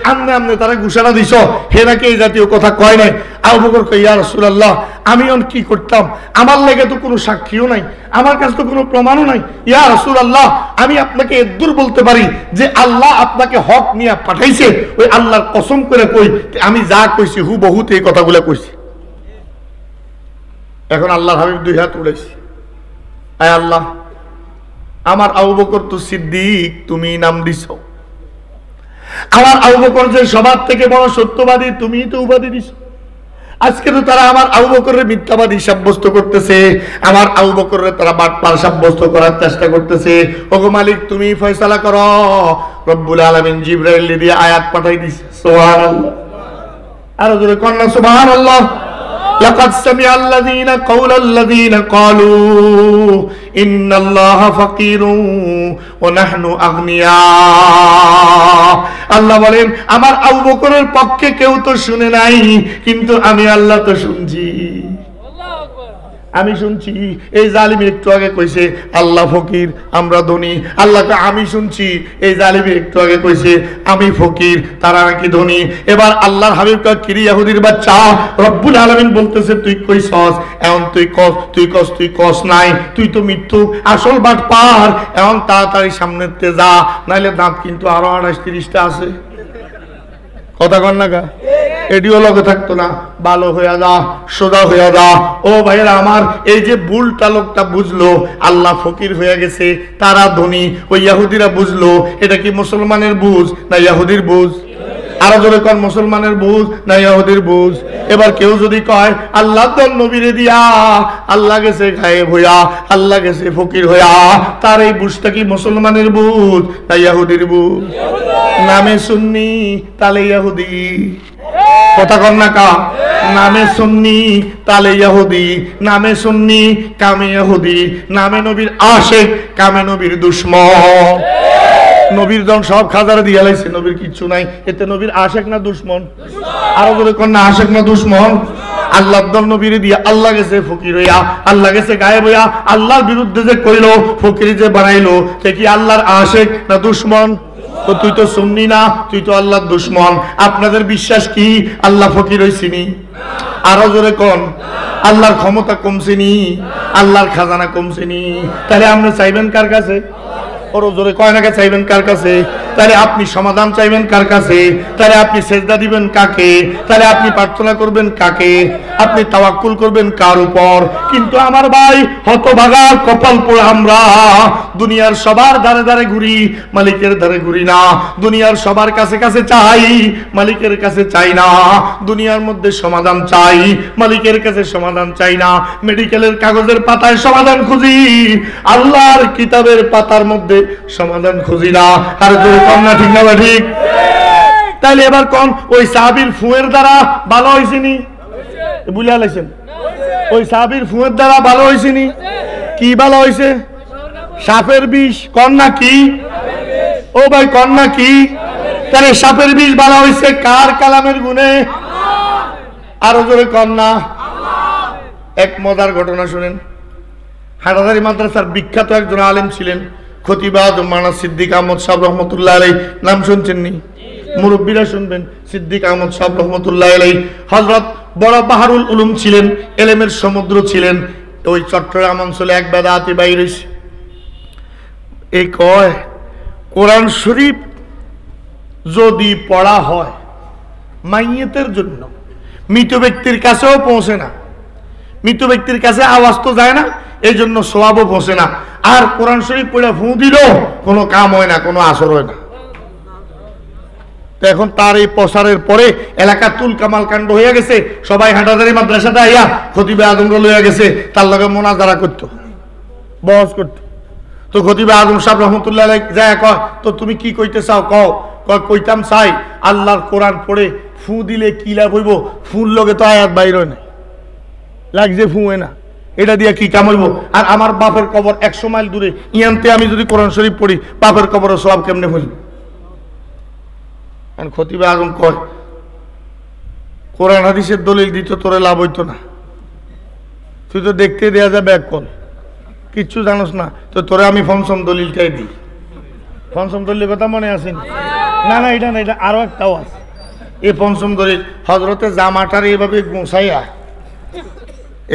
আমনে আমনে তারা ঘোষণা দিছ, হে নাকি এই জাতীয় কথা কয় নাই। আবু বকর কয় ইয়া রাসূলুল্লাহ আমি কি করতাম? আমার লেগে তো কোনো সাক্ষীও নাই, আমার কাছে তো কোনো প্রমাণও নাই। ইয়া রাসূলুল্লাহ আমি আপনাকে এদুর বলতে পারি যে আল্লাহ আপনাকে হক নিয়ে পাঠাইছে, ওই আল্লাহর কসম করে কই আমি যা কইছি হুবহু এই কথাগুলো কইছি। এখন আল্লাহর হাবিব 2 হাত উড়াইছে, আয় আল্লাহ আমার আবু বকর তো সিদ্দিক, তুমি নাম দিছো। আমার আবু বকর যে সবার থেকে বড় সত্যবাদী, তুমি তো উপাধি দিছো। আজকে তো তারা আমার আবু বকরের মিথ্যাবাদী সাব্যস্ত করতেছে, আমার আবু বকরের তারা বাটপার সাব্যস্ত করার চেষ্টা করতেছে। ওগো মালিক তুমি ফয়সালা করো। রব্বুল আলামিন জিবরাইল দিয়ে আয়াত পাঠাই দিছে। সুবহানাল্লাহ। আর জোরে কন্না সুবহানাল্লাহ। লাকাদ সামিআ আল্লাযীনা কাওলাল্লাযীনা ক্বালু ইন্নাল্লাহা ফাকীরুন ওয়া নাহনু আগনিয়া। আল্লাহ বলেন আমার আবু বকরের পক্ষে কেউ তো শুনে নাই, কিন্তু আমি আল্লাহ তো শুনছি। আমি শুনছি এই জালিম একটু আগে কইছে আল্লাহ ফকির আমরা ধনী। আল্লাহকে আমি শুনছি এই জালিম একটু আগে কইছে আমি ফকির তারা নাকি ধনী। এবার আল্লাহর হাবিব কয় কিরি ইহুদির বাচ্চা, রব্বুল আলামিন বলতেছে তুই কইছস, এখন তুই কস নাই, তুই তো মৃত্যু আসল বাটপার। এখন তাড়াতাড়ি সামনেতে যা, নাইলে দাঁত কিন্তু আরো 28-30টা আছে। কথা কন না কা এডিও লগে থাকতো না, ভালো হইয়া যা, সোজা হইয়া যা। ও ভাইয়েরা আমার, এই যে বুলটা লোকটা বুঝলো আল্লাহ ফকির হয়ে গেছে তারা ধনী, ওই ইহুদিরা বুঝলো এটা কি মুসলমানের বুঝ না ইহুদির বুঝ? আরো জোরে কোন মুসলমানের বুঝ না ইহুদির বুঝ? এবার কেউ যদি কয় আল্লাহ তো নবীরে দিয়া আল্লাহ গেছে গায়েব হইয়া, আল্লাহ গেছে ফকির হইয়া, তার এই বুঝটা কি মুসলমানের বুঝ না ইহুদির বুঝ? নামে সুন্নি তালে ইহুদি। কথা কন না কা নামে সুন্নি তালে ইহুদি, নামে সুন্নি কামে ইহুদি, নামে নবীর আশিক কামে নবীর দুশমন। নবীর জন সব খাজারে দিয়া লাইছে, নবীর কিচ্ছু নাই, এতে নবীর আশিক না দুশমন? আরো বলে কোন না আশিক না দুশমন? আল্লাহ দল নবীরে দিয়া আল্লাহ গেছে ফকির হইয়া, আল্লাহ গেছে গায়েব হইয়া, আল্লাহর বিরুদ্ধে যে কইলো ফকির যে বানাইলো, সে কি আল্লাহর আশিক না দুশমন? তো তুই তো সুন্নি না, তুই তো আল্লাহর দুশমন। আপনাদের বিশ্বাস কি আল্লাহ ফকির হইছিনি? আরো জোরে কোন আল্লাহর ক্ষমতা কমছেনি, আল্লাহর খাজানা কমছেনি। তাহলে আপনি চাইবেন কার কাছে? ওরও জোরে কয় নাকি চাইবেন কার কাছে? তাহলে আপনি সমাধান চাইবেন কার কাছে? তাহলে আপনি সেজদা দিবেন কাকে? তাহলে আপনি প্রার্থনা করবেন কাকে? আপনি তাওয়াক্কুল করবেন কার উপর? কিন্তু আমার ভাই হতভাগা কপাল পোড়া আমরা দুনিয়ার সবার ধারে ধারে ঘুরি, মালিকের ধারে ঘুরি না। দুনিয়ার সবার কাছে কাছে চাই, মালিকের কাছে চাই না। দুনিয়ার মধ্যে সমাধান চাই, মালিকের কাছে সমাধান চাই না। মেডিকেলের কাগজের পাতায় সমাধান খুঁজি, আল্লাহর কিতাবের পাতার মধ্যে সমাধান খুঁজি না। আর যদি কম না ঠিক না ঠিক? তাইলে এবার কোন ওই সাহাবীর ফুয়ের দ্বারা ভালো হয়েছিনি? বুঝে আলাইছেন? ওই সাহাবীর ফুয়ের দ্বারা ভালো হয়েছিনি? কি ভালো হয়েছে? সাপের বিষ। কন্যা কি? ও ভাই কন্যা কি? তাহলে সাপের বিষ ভালো হয়েছে কার কালামের গুণে? আরো জোরে কন্যা। এক মজার ঘটনা শুনেন। হাটাজারি মাদ্রাসার বিখ্যাত একজন আলেম ছিলেন, খতিবাদ মাওলানা সিদ্দিক আহমদ সাহেব রহমতুল্লাহ আলাইহি। নাম শুনছেন নি? মুরব্বীরা শুনবেন। সিদ্দিক আহমদ সাহেব রহমতুল্লাহ আলাইহি হযরত বড় বাহারুল উলুম ছিলেন, এলেমের সমুদ্র ছিলেন। ওই চট্টগ্রাম অঞ্চলে এক বেদাতি বাইর হইছে। এই কয় কোরআন শরীফ যদি পড়া হয় মাইয়েতের জন্য, মৃত ব্যক্তির কাছেও পৌঁছে না, মৃত ব্যক্তির কাছে আওয়াজ তো যায় না, এই জন্য সওয়াবও পৌঁছে না। আর কোরআন শরীফ পড়ে ফু দিল কোনো কাম হয় না, কোনো আসর হয় না। তো এখন তার এই প্রসারের পরে এলাকা তুল কামাল কাণ্ড হয়ে গেছে। সবাই হাটাজারি মাদ্রাসাতে আইয়া খতিবে আজমরা লইয়া গেছে, তার লগে মোনাজারা করতো, বহস করতো। তো খতিবে আজম সাহেব রহমতুল্লাহ আলাইহি যায় কয়, তো তুমি কি কইতে চাও কও? কয় কইতাম চাই আল্লাহর কোরআন পড়ে ফু দিলে কি লাভ হইব? ফুল লগে তো আয়াত বাইর হয় না, লাগছে ফুয়ে না, এটা দিয়ে কি কাম হইব? আর আমার বাপের কবর 100 মাইল দূরে, ইয়ান্তে আমি যদি কোরআন শরীফ পড়ি বাপের কবরের সওয়াব কেমনে হইল? খতিবে আজম কয় কোরআন হাদিসের দলিল দিত তোরে লাভ হইতো না, তুই তো দেখতে দেয়া যাবে এক কল, কিচ্ছু জানোস না, তো তোরে আমি পঞ্চম দলিলটাই দিই। পঞ্চম দলিলের কথা মনে আছে? না না, এটা না, এটা আরো একটাও আছে। এই পঞ্চম দলিল হজরতে জামাটারে এভাবে গোছাইয়া,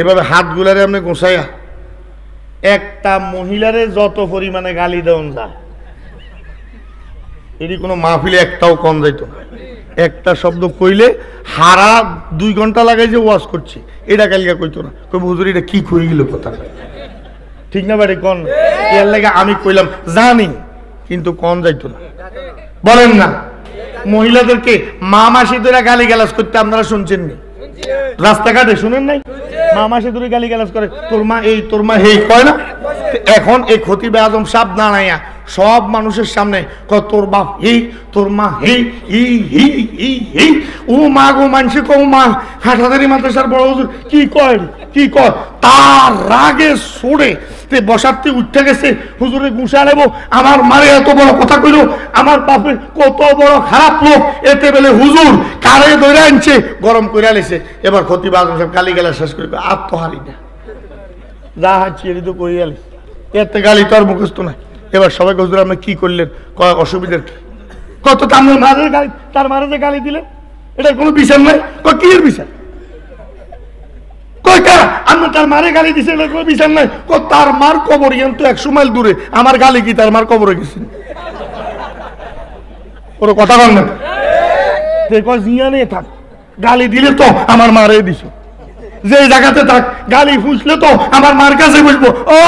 এভাবে হাতগুলারে আপনি গোছাইয়া একটা মহিলারে যত পরিমাণে গালি দেওয়া যায়, এটি কোনো মাহফিলে একটাও কম যাইত না। একটা শব্দ কইলে হারা 2 ঘন্টা লাগাই যে ওয়াজ করছি, এটা কালিকা কইতো না। কই হুজুর এটা কি কই গেল কথা, ঠিক না বাড়ি কোন? এর লাগে আমি কইলাম জানি, কিন্তু কোন যাইতো না। বলেন না মহিলাদেরকে মা মাসি ধরে গালি গালাজ করতে আপনারা শুনছেন নি? রাস্তাঘাটে শুনেন নাই? মা মাসি ধরে গালি গালাজ করে, তোর মা এই তোর মা এই কয় না? এখন এই খতিবে আজম সাহেব দাঁড়াইয়া সব মানুষের সামনে কয় তোর বাপ এই, তোর মা এই, ও মা গো মানসি কো মা, হাটাজারি মাদ্রাসার বড় হুজুর কি কয় কি কয়, তার রাগে সরে বসাতে উঠে গেছে। হুজুরে গুসা নেব, আমার মারে এত বড় কথা কইল, আমার বাপের কত বড় খারাপ লোক, এতে বেলে হুজুর কারে ধরে আনছে, গরম করে আলেছে। এবার খতিব আজম সাহেব গালি গালা শেষ করে আত্মহারি না, যা হাঁটছি এটি তো কই গেলি, এতে গালি তো আর মুখস্থ নাই। এবার সবাইকে হুজুর আপনি কি করলেন, কয় অসুবিধার কি, কত তার মারের গালি, তার মারে যে গালি দিলেন এটার কোনো বিচার নাই। কয় কি এর বিচার, কয় কা আমি তার মারে গালি দিছে এটার কোনো বিচার নাই। কয় তার মার কবর কিন্তু 100 মাইল দূরে, আমার গালি কি তার মার কবরে গেছে? ওর কথা বল না, কয় জিয়া নিয়ে থাক, গালি দিলে তো আমার মারে দিছ, যে জায়গাতে থাক গালি ফুসলে তো আমার মার কাছে বুঝবো। ও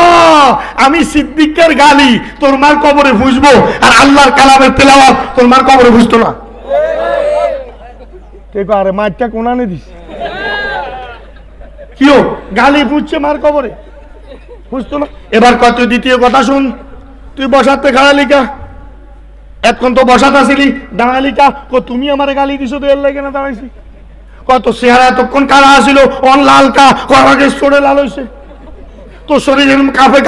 আমি সিদ্দিকের গালি তোর মার কবরে ফুসবো, আর আল্লাহর কালামের তেলাওয়াত তোর মার কবরে ফুসতো না। আরে মারটা কোনানে দিস কিও, গালি ফুসছে মার কবরে ফুসতো না। এবার কত দ্বিতীয় কথা শুন, তুই বসাতে খাড়ালিকা, এখন তো বসাতে আসিলি দাঁড়ালিকা, তুমি আমার গালি দিছো তো এর লাগে না দাঁড়াইছি। কত চেহারা এতক্ষণ কারা আসিল অন লাল কা আগে চড়ে লাল হয়েছে, তো শরীর কাঁপে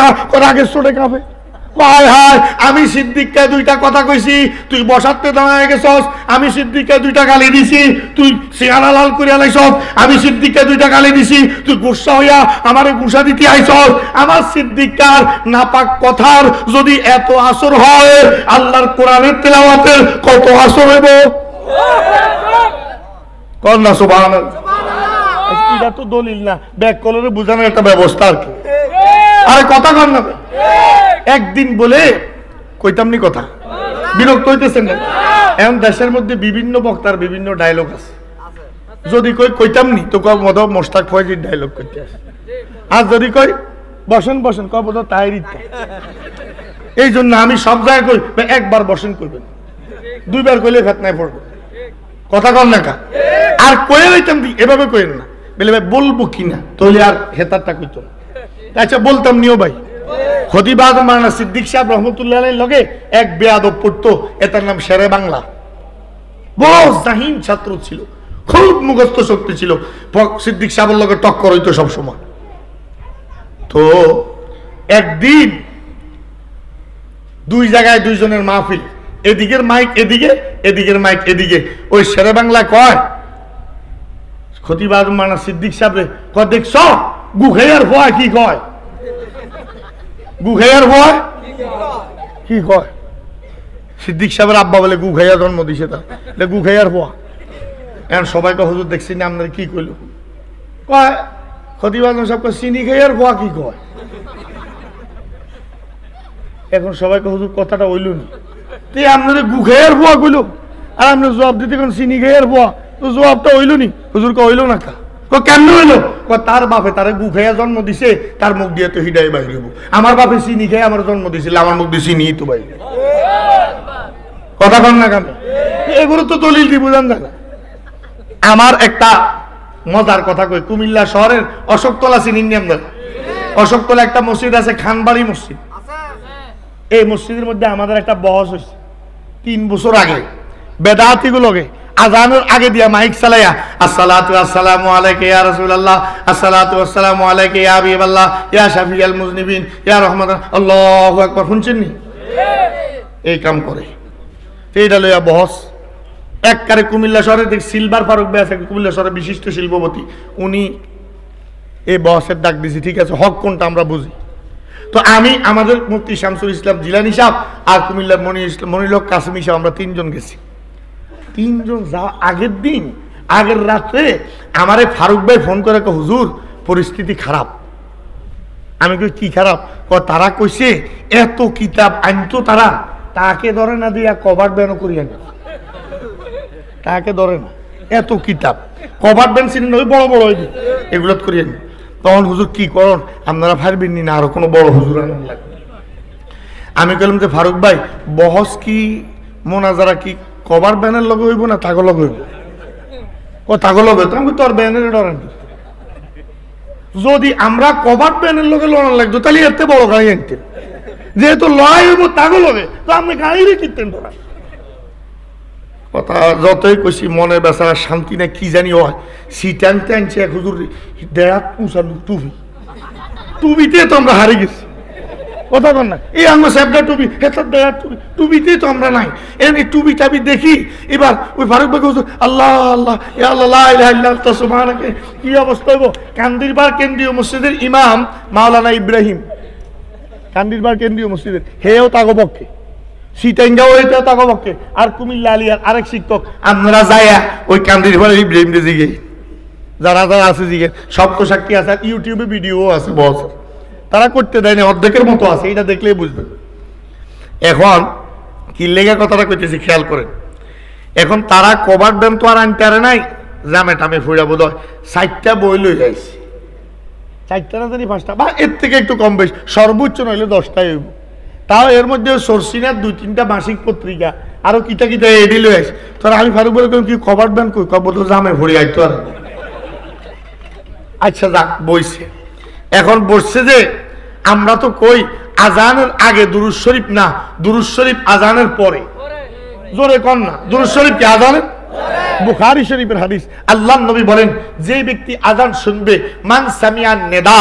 আগে চড়ে কাঁপে। হায় হায় আমি সিদ্দিককে দুইটা কথা কইছি, তুই বসাতে দাঁড়ায় গেছস, আমি সিদ্দিককে দুইটা গালি দিছি, তুই চেহারা লাল করে আলাইছস, আমি সিদ্দিককে দুইটা গালি দিছি, তুই গুসা হইয়া আমারে গুসা দিতে আইছস। আমার সিদ্দিককার নাপাক কথার যদি এত আসর হয়, আল্লাহর কোরআনের তেলাওয়াতের কত আসর হইব? কর না সুবহানাল্লাহ। এটা তো দলিল না, ব্যাক কলরে বোঝানোর একটা ব্যবস্থা আর কি। আরে কথা কর না, একদিন বলে কইতাম নি কথা, বিরক্ত হইতেছেন না? এখন দেশের মধ্যে বিভিন্ন বক্তার বিভিন্ন ডায়লগ আছে, যদি কইতাম নি তো মদ মোস্তাক ফয়জির ডায়লগ করতে আসে, আর যদি কই বসেন বসেন কব তো তাই ইচ্ছা। এই জন্য আমি সব জায়গায় কই একবার বসেন করবেন, দুইবার কইলে ফেতনায় পড়বে। কথা কর না কা, আর কয়ে লইতাম এভাবে কইেন না, বলে ভাই বলবো কিনা, তাহলে আর হেতারটা কইতো না। আচ্ছা বলতাম নিও ভাই, খতিব আজম মাওলানা সিদ্দিক সাহেব রহমতুল্লাহ আলাইহির লগে এক বেয়াদব পড়তো, এটার নাম শেরে বাংলা। বড় জাহিন ছাত্র ছিল, খুব মুখস্থ শক্তি ছিল, সিদ্দিক সাহেবের লগে টক্কর হইতো সব সময়। তো একদিন দুই জায়গায় দুইজনের মাহফিল, এদিকের মাইক এদিকে, এদিকের মাইক এদিকে। ওই শেরে বাংলা কয় খতিব আজম মাওলানা সিদ্দিক সাহেব কয় দেখছ গুখাইয়ার ভয় কি কয়, গুখাইয়ার ভয় কি কয়? সিদ্দিক সাহেবের আব্বা বলে গুখাইয়া জন্ম দিছে, তা গুখাইয়ার ভয়। এখন সবাইকে হুজুর দেখছি না আপনার কি কইল, কয় খতিব আজম সাহেব চিনি খাইয়ার ভয় কি কয়? এখন সবাইকে হুজুর কথাটা হইল না, তুই আপনার গুখাইয়ার ভয় কইল, আর আপনার জবাব দিতে কোন চিনি খাইয়ার ভয়, তো জবাবটা হইল নি? হুজুর কে হইল না কা, কেমন হইলো? তার বাপে তারে গুখাইয়া জন্ম দিছে, তার মুখ দিয়ে তো হিডাই বাইরে হইব। আমার বাপে চিনি খেয়ে আমার জন্ম দিছিল, আমার মুখ দিয়ে চিনি তো বাইরে। কথা কন না কেন? এগুলো তো দলিল দি বুঝান যায় না। আমার একটা মজার কথা কই, কুমিল্লা শহরের অশোকতলা চিনিনি আপনার? অশোকতলা একটা মসজিদ আছে, খানবাড়ি মসজিদ। এই মসজিদের মধ্যে আমাদের একটা বহস হয়েছে 3 বছর আগে, বেদাতি গুলোকে আজানের আগে দিয়া মাইক চালাইয়া আসসালাতু আসসালামু আলাইকা ইয়া রাসূলুল্লাহ, আসসালাতু আসসালামু আলাইকা ইয়া হাবিবাল্লাহ, ইয়া শাফিয়াল মুজনিবিন, ইয়া রাহমাতান, আল্লাহু আকবার। শুনছেন নি? এই কাম করে এইটা লইয়া বহস। একবারে কুমিল্লা শহরে দেখ সিলভার ফারুক ভাই আছে, কুমিল্লা শহরের বিশিষ্ট শিল্পপতি, উনি এই বহসের ডাক দিছি। ঠিক আছে, হক কোনটা আমরা বুঝি। তো আমি আমাদের মুফতি শামসুল ইসলাম জিলানী সাহেব আর কুমিল্লার মনিরুল হক কাসেমি সাহেব, আমরা 3 জন গেছি। 3 জন যা আগের দিন আগের রাত্রে আমারে ফারুক ভাই ফোন করে হুজুর পরিস্থিতি খারাপ। আমি কই কি খারাপ? তারা কইছে এত কিতাব আনতো, তারা তাকে ধরে না দিয়া কভার ব্যানও করিয়া না, তাকে ধরে না, এত কিতাব কভার ব্যান ছিলেন ওই বড় বড় এগুলো করিয়া না। তখন হুজুর কি করুন, আপনারা পারবেন না, আরো কোনো বড় হুজুর আনার লাগবে। আমি কইলাম যে ফারুক ভাই বহস কি মোনাজারা কি কভার ব্যানের লগে হইব না তাগো লগে হইব? ও তাগো লগে। তো আমি তোর ব্যানের ডরান, যদি আমরা কভার ব্যানের লগে লড়ান লাগতো তাহলে এতে বড় গাড়ি আনতেন, যেহেতু লড়াই হইব তাগো লগে, তো আপনি গাড়িরই কিনতেন ধরা। কথা যতই কইছি মনের বেচারা শান্তি না কি জানি হয়। সিট আনতে আনছে এক হুজুর 1.5 উঁচা টুপি, টুপিতে তো আমরা হারিয়ে গেছি। কথা বল না, এই আঙ্গ সাহেবটা টুপি, হেতার দেয়ার টুপি, টুপিতেই তো আমরা নাই। এই টুপি টাবি দেখি এবার ওই ফারুক ভাই আল্লাহ আল্লাহ ইয়া আল্লাহ লা ইলাহা ইল্লা আনতা সুবহানাকা, কি অবস্থা হইব। কান্দিরবার কেন্দ্রীয় মসজিদের ইমাম মাওলানা ইব্রাহিম, কান্দিরবার কেন্দ্রীয় মসজিদের, হেও তাগো পক্ষে, সিটাঙ্গাও হইতেও তাগো পক্ষে, আর কুমিল্লা আলিয়ার আরেক শিক্ষক। আমরা যাইয়া ওই কান্দিরবার ইব্রাহিম রে জিগে, যারা যারা আছে জিগে, সব তো সাক্ষী আছে, আর ইউটিউবে ভিডিও আছে বস, তারা করতে দেয় না, অর্ধেকের মতো আছে, এটা দেখলেই বুঝবেন। এখন কি লেগে কথাটা কইতেছি খেয়াল করেন। এখন তারা কভার ব্যান তো আর আনতে পারে নাই, জামে টামে ফুড়া বোধ হয় 4টা বই লই যাইছে, 4টা না জানি 5টা, বা এর থেকে একটু কম বেশি, সর্বোচ্চ নইলে 10টাই হইব। তাও এর মধ্যে সরসিনার 2-3টা মাসিক পত্রিকা, আরো কিতা কিতা এডি লই আইস। তোর আমি ফারুক বলে কি কভার ব্যান কই, কব তো জামে ফুড়ি আইতো আর। আচ্ছা যাক, বইছে। এখন বসছে যে আমরা তো কই আজানের আগে দুরূদ শরীফ না, দুরূদ শরীফ আজানের পরে। জোরে কন না, দুরূদ শরীফ কি আজানের? বুখারী শরীফের হাদিস, আল্লাহর নবী বলেন যে ব্যক্তি আযান শুনবে, মান সামিআন নিদা,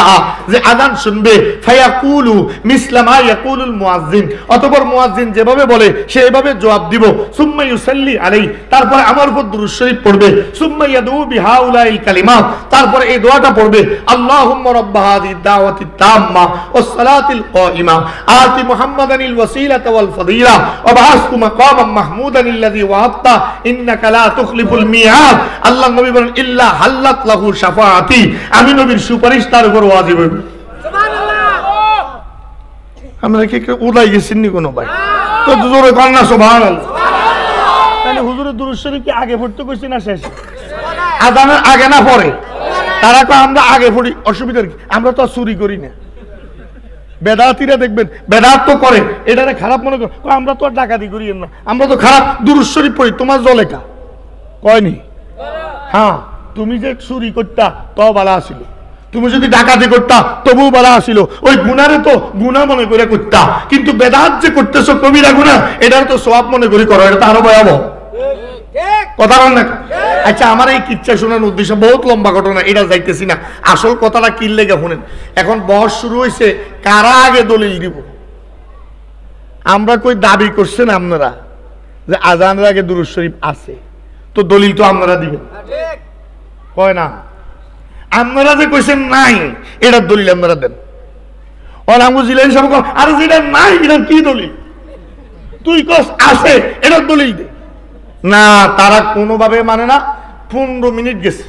যে আযান শুনবে, ফায়াকুলু মিসলা মা ইয়াকুলুল মুয়াজ্জিন, অতঃপর মুয়াজ্জিন যেভাবে বলে সে এভাবে জবাব দিব, সুম্মা ইউসাল্লি আলাইহি, তারপরে আমার উপর দুরূদ শরীফ পড়বে, সুম্মা ইয়াদউ বিহাউলাইল কালিমাত, তারপরে এই দোয়াটা পড়বে, আল্লাহুম্মা রাব্বা হাযিহিদ দাওয়াতিত তাম্মা ওয়াস সালাতিল কাইমা আতি মুহাম্মাদানিল ওয়াসিলাতা ওয়াল ফাদিলা ওয়া বা'আসহু মাকামান মাহমুদানিল্লাযী ওয়া'আতা ইন্নাকা লা তুখলিফুল মিআদ। আল্লাহর নবী বলেন ইল্লা হাল্লাত লাহু শাফাআতি, আমি নবীর সুপারিশ তার উপর ওয়াজিব হবে। সুবহানাল্লাহ। আমরা কি উড়াই গেছেন নি কোন ভাই? তো জোরে কর না সুবহানাল্লাহ। তাহলে হুজুরের দুরূদ শরীফ কি আগে পড়তে কইছি না শেষে? আযানের আগে না পরে? তারা কয় আমরা আগে পড়ি, অসুবিধা কি? আমরা তো চুরি করি না। বেদাতিরা দেখবেন বেদাত তো করে, এটারে খারাপ মনে করে, আমরা তো আর ডাকাতি করি না, আমরা তো খারাপ দুরূদ শরীফ পড়ি। তোমার জলেকা কয়নি? হ্যাঁ, তুমি যে চুরি করতা তাও বালা আসিল, তুমি যদি ডাকাতি করতা তবুও বালা আসিল, ওই গুনারে তো গুনাহ মনে করে করতা, কিন্তু বেদাত যে করতেছো কবিরা গুনাহ, এটার তো সওয়াব মনে করে করো, এটা তো আরো ভয়াবহ। কথা বল না। আচ্ছা, আমার এই কিচ্ছা শোনার উদ্দেশ্য বহুত লম্বা ঘটনা, এটা যাইতেছি না, আসল কথাটা কি লেগে শুনেন। এখন বহস শুরু হয়েছে কারা আগে দলিল দিব। আমরা কই দাবি করছেন আপনারা যে আজানের আগে দুরূদ শরীফ আছে, তো দলিল তো আপনারা দিবেন, কয় না? আপনারা যে কইছেন নাই, এটার দলিল আপনারা দেন। আর আমি জিলেন সব আরে যেটা নাই এটার কি দলিল? তুই কস আছে, এটার দলিল দে। না, তারা কোনোভাবে মানে না। 15 মিনিট গেছে,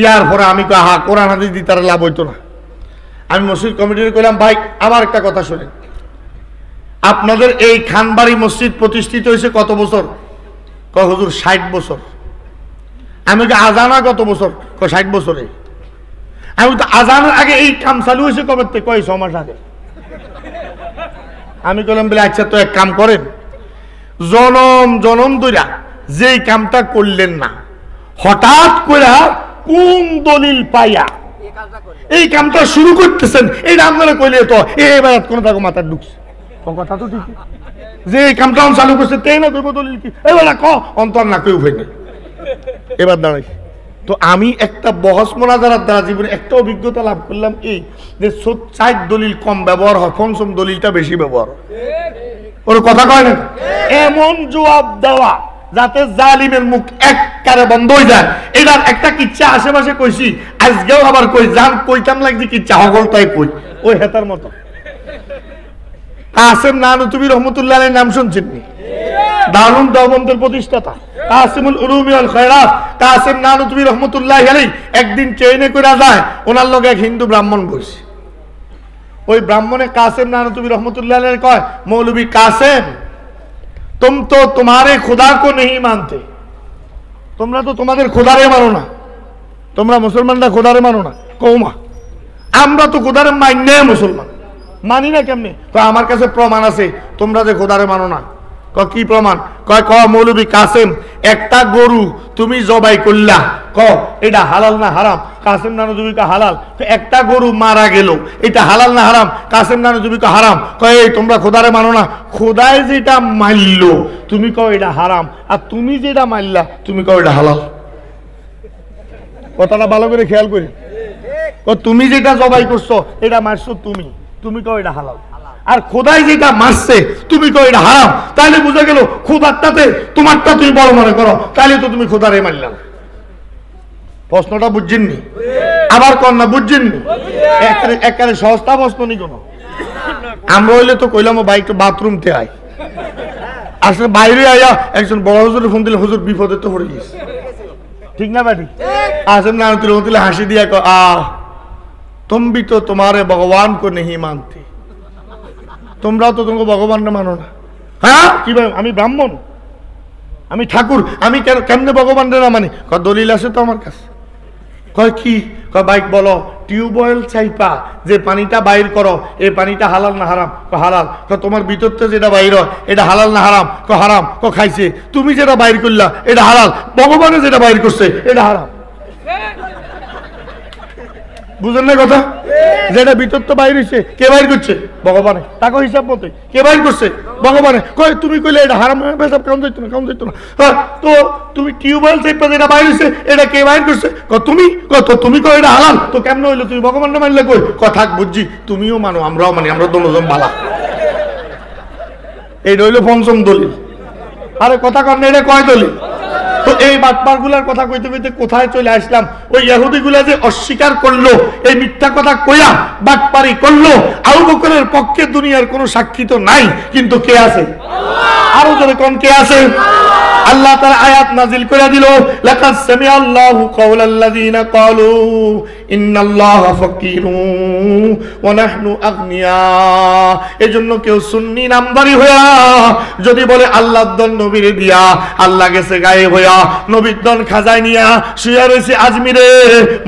ইয়ার পরে আমি কই হা কোরআন হাদিস দি তারা লাভ হইতো না। আমি মসজিদ কমিটির কইলাম, ভাই আমার একটা কথা শুনেন, আপনাদের এই খানবাড়ি মসজিদ প্রতিষ্ঠিত হয়েছে কত বছর? কয় হুজুর 60 বছর। আমি কি আজানা কত বছর? কয় 60 বছরে। আমি তো আজানের আগে এই কাম চালু হয়েছে কবে থেকে? কয় 6 মাস আগে। আমি কইলাম বলে আচ্ছা, তো এক কাম করেন, জনম জনম ধইরা যেই কামটা করলেন না, হঠাৎ করে কোন দলিল পাইয়া এই কামটা শুরু করতেছেন, এইটা আপনারা কইলে তো এবার কোনো তাকে মাথার ঢুকছে। কথা তো ঠিক, যে এই কামটা চালু করছে তাই না কইব দলিল কি? এবার ক অন্তর না কেউ হইনি। এবার দাঁড়াই তো আমি একটা বহস মোনাজারার দ্বারা জীবনে একটা অভিজ্ঞতা লাভ করলাম, এই যে 4 দলিল কম ব্যবহার হয়, 5ম দলিলটা বেশি ব্যবহার হয়। ওর কথা কয় না, এমন জবাব দেওয়া যাতে জালিমের মুখ একবারে বন্ধ হয়ে যায়। এটার একটা কিচ্ছা আশেপাশে কইছি, আজকেও আবার কই, জান কইতাম লাগছে কিচ্ছা হগল তাই কই, ওই হেতার মতো। কাসেম নানুতুবি রহমতুল্লাহ আলাইহির নাম শুনছেন নি? দারুন দেওবন্দের প্রতিষ্ঠাতা কাসিমুল উলুমি ওয়াল খায়রাত কাসেম নানুতুবি রহমতুল্লাহ আলাইহি একদিন ট্রেনে করে যায়, ওনার লগে এক হিন্দু ব্রাহ্মণ বসে। ওই ব্রাহ্মণে কাসেম নানুতুবি রহমতুল্লাহ আলাইহি কয়, মৌলভী কাসেম, तुम तो तुम्हारे खुदा को नहीं मानते, তোমরা তো তোমাদের খোদারে মানো না, তোমরা মুসলমানরা খোদারে মানো না। কৌমা আমরা তো খোদারে মানি মুসলমান, মানি না কেমনে? আমার কাছে প্রমাণ আছে তোমরা যে খোদারে মানো না। কি প্রমাণ? কয় ক মৌলভী কাসেম, একটা গরু তুমি জবাই করলা, ক এটা হালাল না হারাম? কাসেম নানুতুবি কা হালাল। একটা গরু মারা গেল, এটা হালাল না হারাম? কাসেম নানুতুবি কা হারাম। কয় এই তোমরা খোদারে মানো না, খোদায় যেটা মানল তুমি কও এটা হারাম, আর তুমি যেটা মানলা তুমি কও এটা হালাল। কথাটা ভালো করে খেয়াল করি। তুমি যেটা জবাই করছো এটা মারছো তুমি, তুমি কও এটা হালাল, আর খোদাই যেটা মারছে তুমি কও এটা হারাম, তাহলে বুঝা গেল খোদারটাতে তোমারটা তুমি বড় মনে করো, তাহলে তো তুমি খোদারে মানলাম। প্রশ্নটা বুঝছেননি? আবার কর না বুঝছেননি? একেবারে সস্তা প্রশ্ন নি কোনো। আমরা হইলে তো কইলাম বাইকটা বাথরুমতে আয়, আসলে বাইরে আয়া একজন বড় হুজুরে ফোন দিলে হুজুর বিপদে তো পড়ে গেছে, ঠিক না ব্যাটি? আসেন না তুলে হাসি দিয়া तुम भी तो तुम्हारे भगवान को नहीं मानते, তোমরা তো তোমাকে ভগবান মানো না। হ্যাঁ কি ভাই আমি ব্রাহ্মণ, আমি ঠাকুর, আমি কেমনে ভগবান না মানি? দলিল আছে তো আমার কাছে। কয় কি? কয় বাইক বলো টিউবওয়েল চাইপা যে পানিটা বাইর করো এই পানিটা হালাল না হারাম? হালাল। তোমার ভিতরতে যেটা বাইর হয় এটা হালাল না হারাম? হারাম। খাইছে। তুমি যেটা বাইর করলা এটা হালাল, ভগবানে যেটা বাইর করছে এটা হারাম। বুঝেন না কথা? যেটা ভিতর তো বাইর হইছে কে বাইর করছে? ভগবানে। তাকে হিসাব মতে কে বাইর করছে? ভগবানে। কয় তুমি কইলে এটা হারাম পেশাব কেমন যাইতো না, কেমন যাইতো না। তো তুমি টিউবওয়েল চাইপা যেটা বাইর হইছে এটা কে বাইর করছে? তুমি তুমি কয় এটা হালাল, তো কেমন হইলো? তুমি ভগবান না মানলে কই? থাক বুঝছি, তুমিও মানো আমরাও মানি, আমরা দুজন বালা। এইটা হইলো পঞ্চম দলিল। আরে কথা কর না, এটা কয় দলিল? তো এই বাটপার গুলার কথা কইতে কইতে কোথায় চলে আসলাম? ওই ইহুদি গুলা যে অস্বীকার করলো, এই মিথ্যা কথা কইয়া বাটপারি করলো, আবু বকরের পক্ষে দুনিয়ার কোনো সাক্ষী তো নাই, কিন্তু কে আছে? আরো জোরে কোন কে আছে? আল্লাহ তাআলা আয়াত নাজিল করে দিল, লাকাদ সামিআল্লাহু কাওলাল্লাযিনা ক্বালু ইন্নাল্লাহা ফাকীরুন ওয়া নাহনু আগনিয়া। এজন্য কেউ সুন্নি নামদারি হইয়া যদি বলে আল্লাহর দন নবীর দিয়া, আল্লাহ গেছে গায়েব হইয়া, নবীর দন খাজায় নিয়া শুয়া রইছে আজমিরে,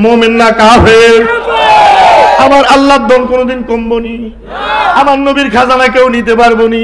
মুমিন না কাফের? আমার আল্লাহর দন কোনদিন কমবনি, আমার নবীর খাজানা কেউ নিতে পারবো নি।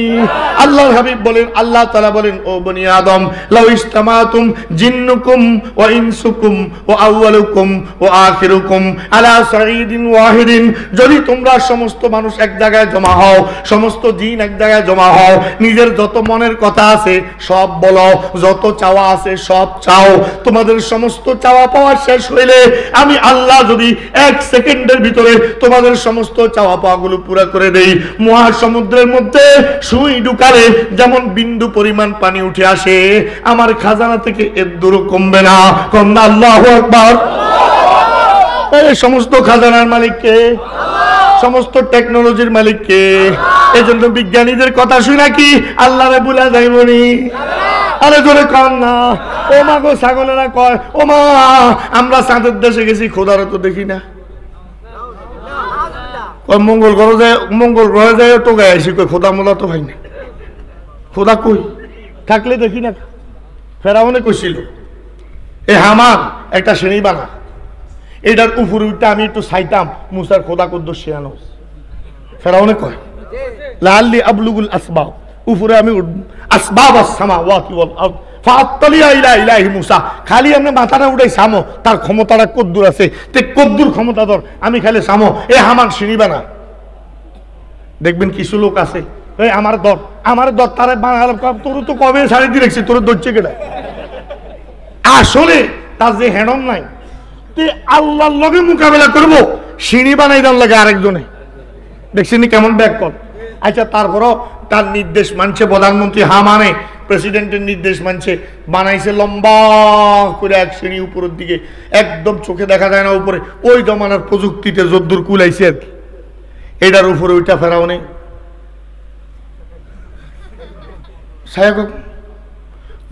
আল্লাহর হাবিব বলেন, আল্লাহ তাআলা বলেন, ও বনি আদম লাউ ইসতামাতুম জিন্নুকুম ওয়া ইনসুকুম ওয়া আউয়ালুকুম ওয়া আখিরুকুম আলা সাঈদিন ওয়াহিদিন, যদি তোমরা সমস্ত মানুষ এক জায়গায় জমা হও, সমস্ত জিন এক জায়গায় জমা হও, নিজের যত মনের কথা আছে সব বলো, যত চাওয়া আছে সব চাও, তোমাদের সমস্ত চাওয়া পাওয়া শেষ হইলে আমি আল্লাহ যদি 1 সেকেন্ডের ভিতরে তোমাদের সমস্ত চাওয়া পাওয়াগুলো পুরো করে দেই, মহাসমুদ্রের মধ্যে সুই ঢুকালে যেমন বিন্দু পরিমাণ পানি উঠে আসে, আমার খাজানা থেকে এর দূর কমবে না। কন্যা আল্লাহু আকবার। এই সমস্ত খাজানার মালিক কে? সমস্ত টেকনোলজির মালিক কে? এজন্য বিজ্ঞানীদের কথা শুনে কি আল্লাহরে ভুলা যাইবনি? আরে জোরে কর না। ও মা গো, ছাগলেরা কয় ও মা আমরা চাঁদের দেশে গেছি, খোদারে তো দেখি না। মঙ্গল গ্রহে যায় তো গায়ে আসি, কই খোদা মোদা তো ভাই না, খোদা কই? থাকলে দেখি না। ফেরাউনে কইছিল এ হামান একটা শ্রেণী বানা, এটার উপরে উঠতে আমি একটু চাইতাম মুসার খোদা কুদ্দুস শিয়ানো। ফেরাউনে কয় লাআল্লি আবলুগুল আসবাব, উপরে আমি আসবাব আস-সামাওয়াতি ওয়াল আরদ ফাআত্তালিয়া ইলা ইলাহি মুসা, খালি আপনি মাথাটা উঠাই সামো তার ক্ষমতাটা কদ্দুর আছে, তে কদ্দুর ক্ষমতা ধর আমি খালি সামো। এ হামান শ্রেণী বানা, দেখবেন কিছু লোক আছে এই আমার দর তারে বানাল, তোর তো কবে ছাড়ি দিয়ে রেখেছি, তোর দরছে কেটে। আসলে তার যে হেডম নাই, তে আল্লাহর লগে মোকাবেলা করবো, সিঁড়ি বানাই দেওয়ার লাগে আরেকজনে। দেখছেন কেমন ব্যাক কর। আচ্ছা তারপরও তার নির্দেশ মানছে, প্রধানমন্ত্রী মানে প্রেসিডেন্টের নির্দেশ মানছে, বানাইছে লম্বা করে এক সিঁড়ি উপরের দিকে, একদম চোখে দেখা যায় না উপরে, ওই জমানার প্রযুক্তিতে যদ্দুর কুলাইছে আর কি। এটার উপরে ওইটা ফেরাউনে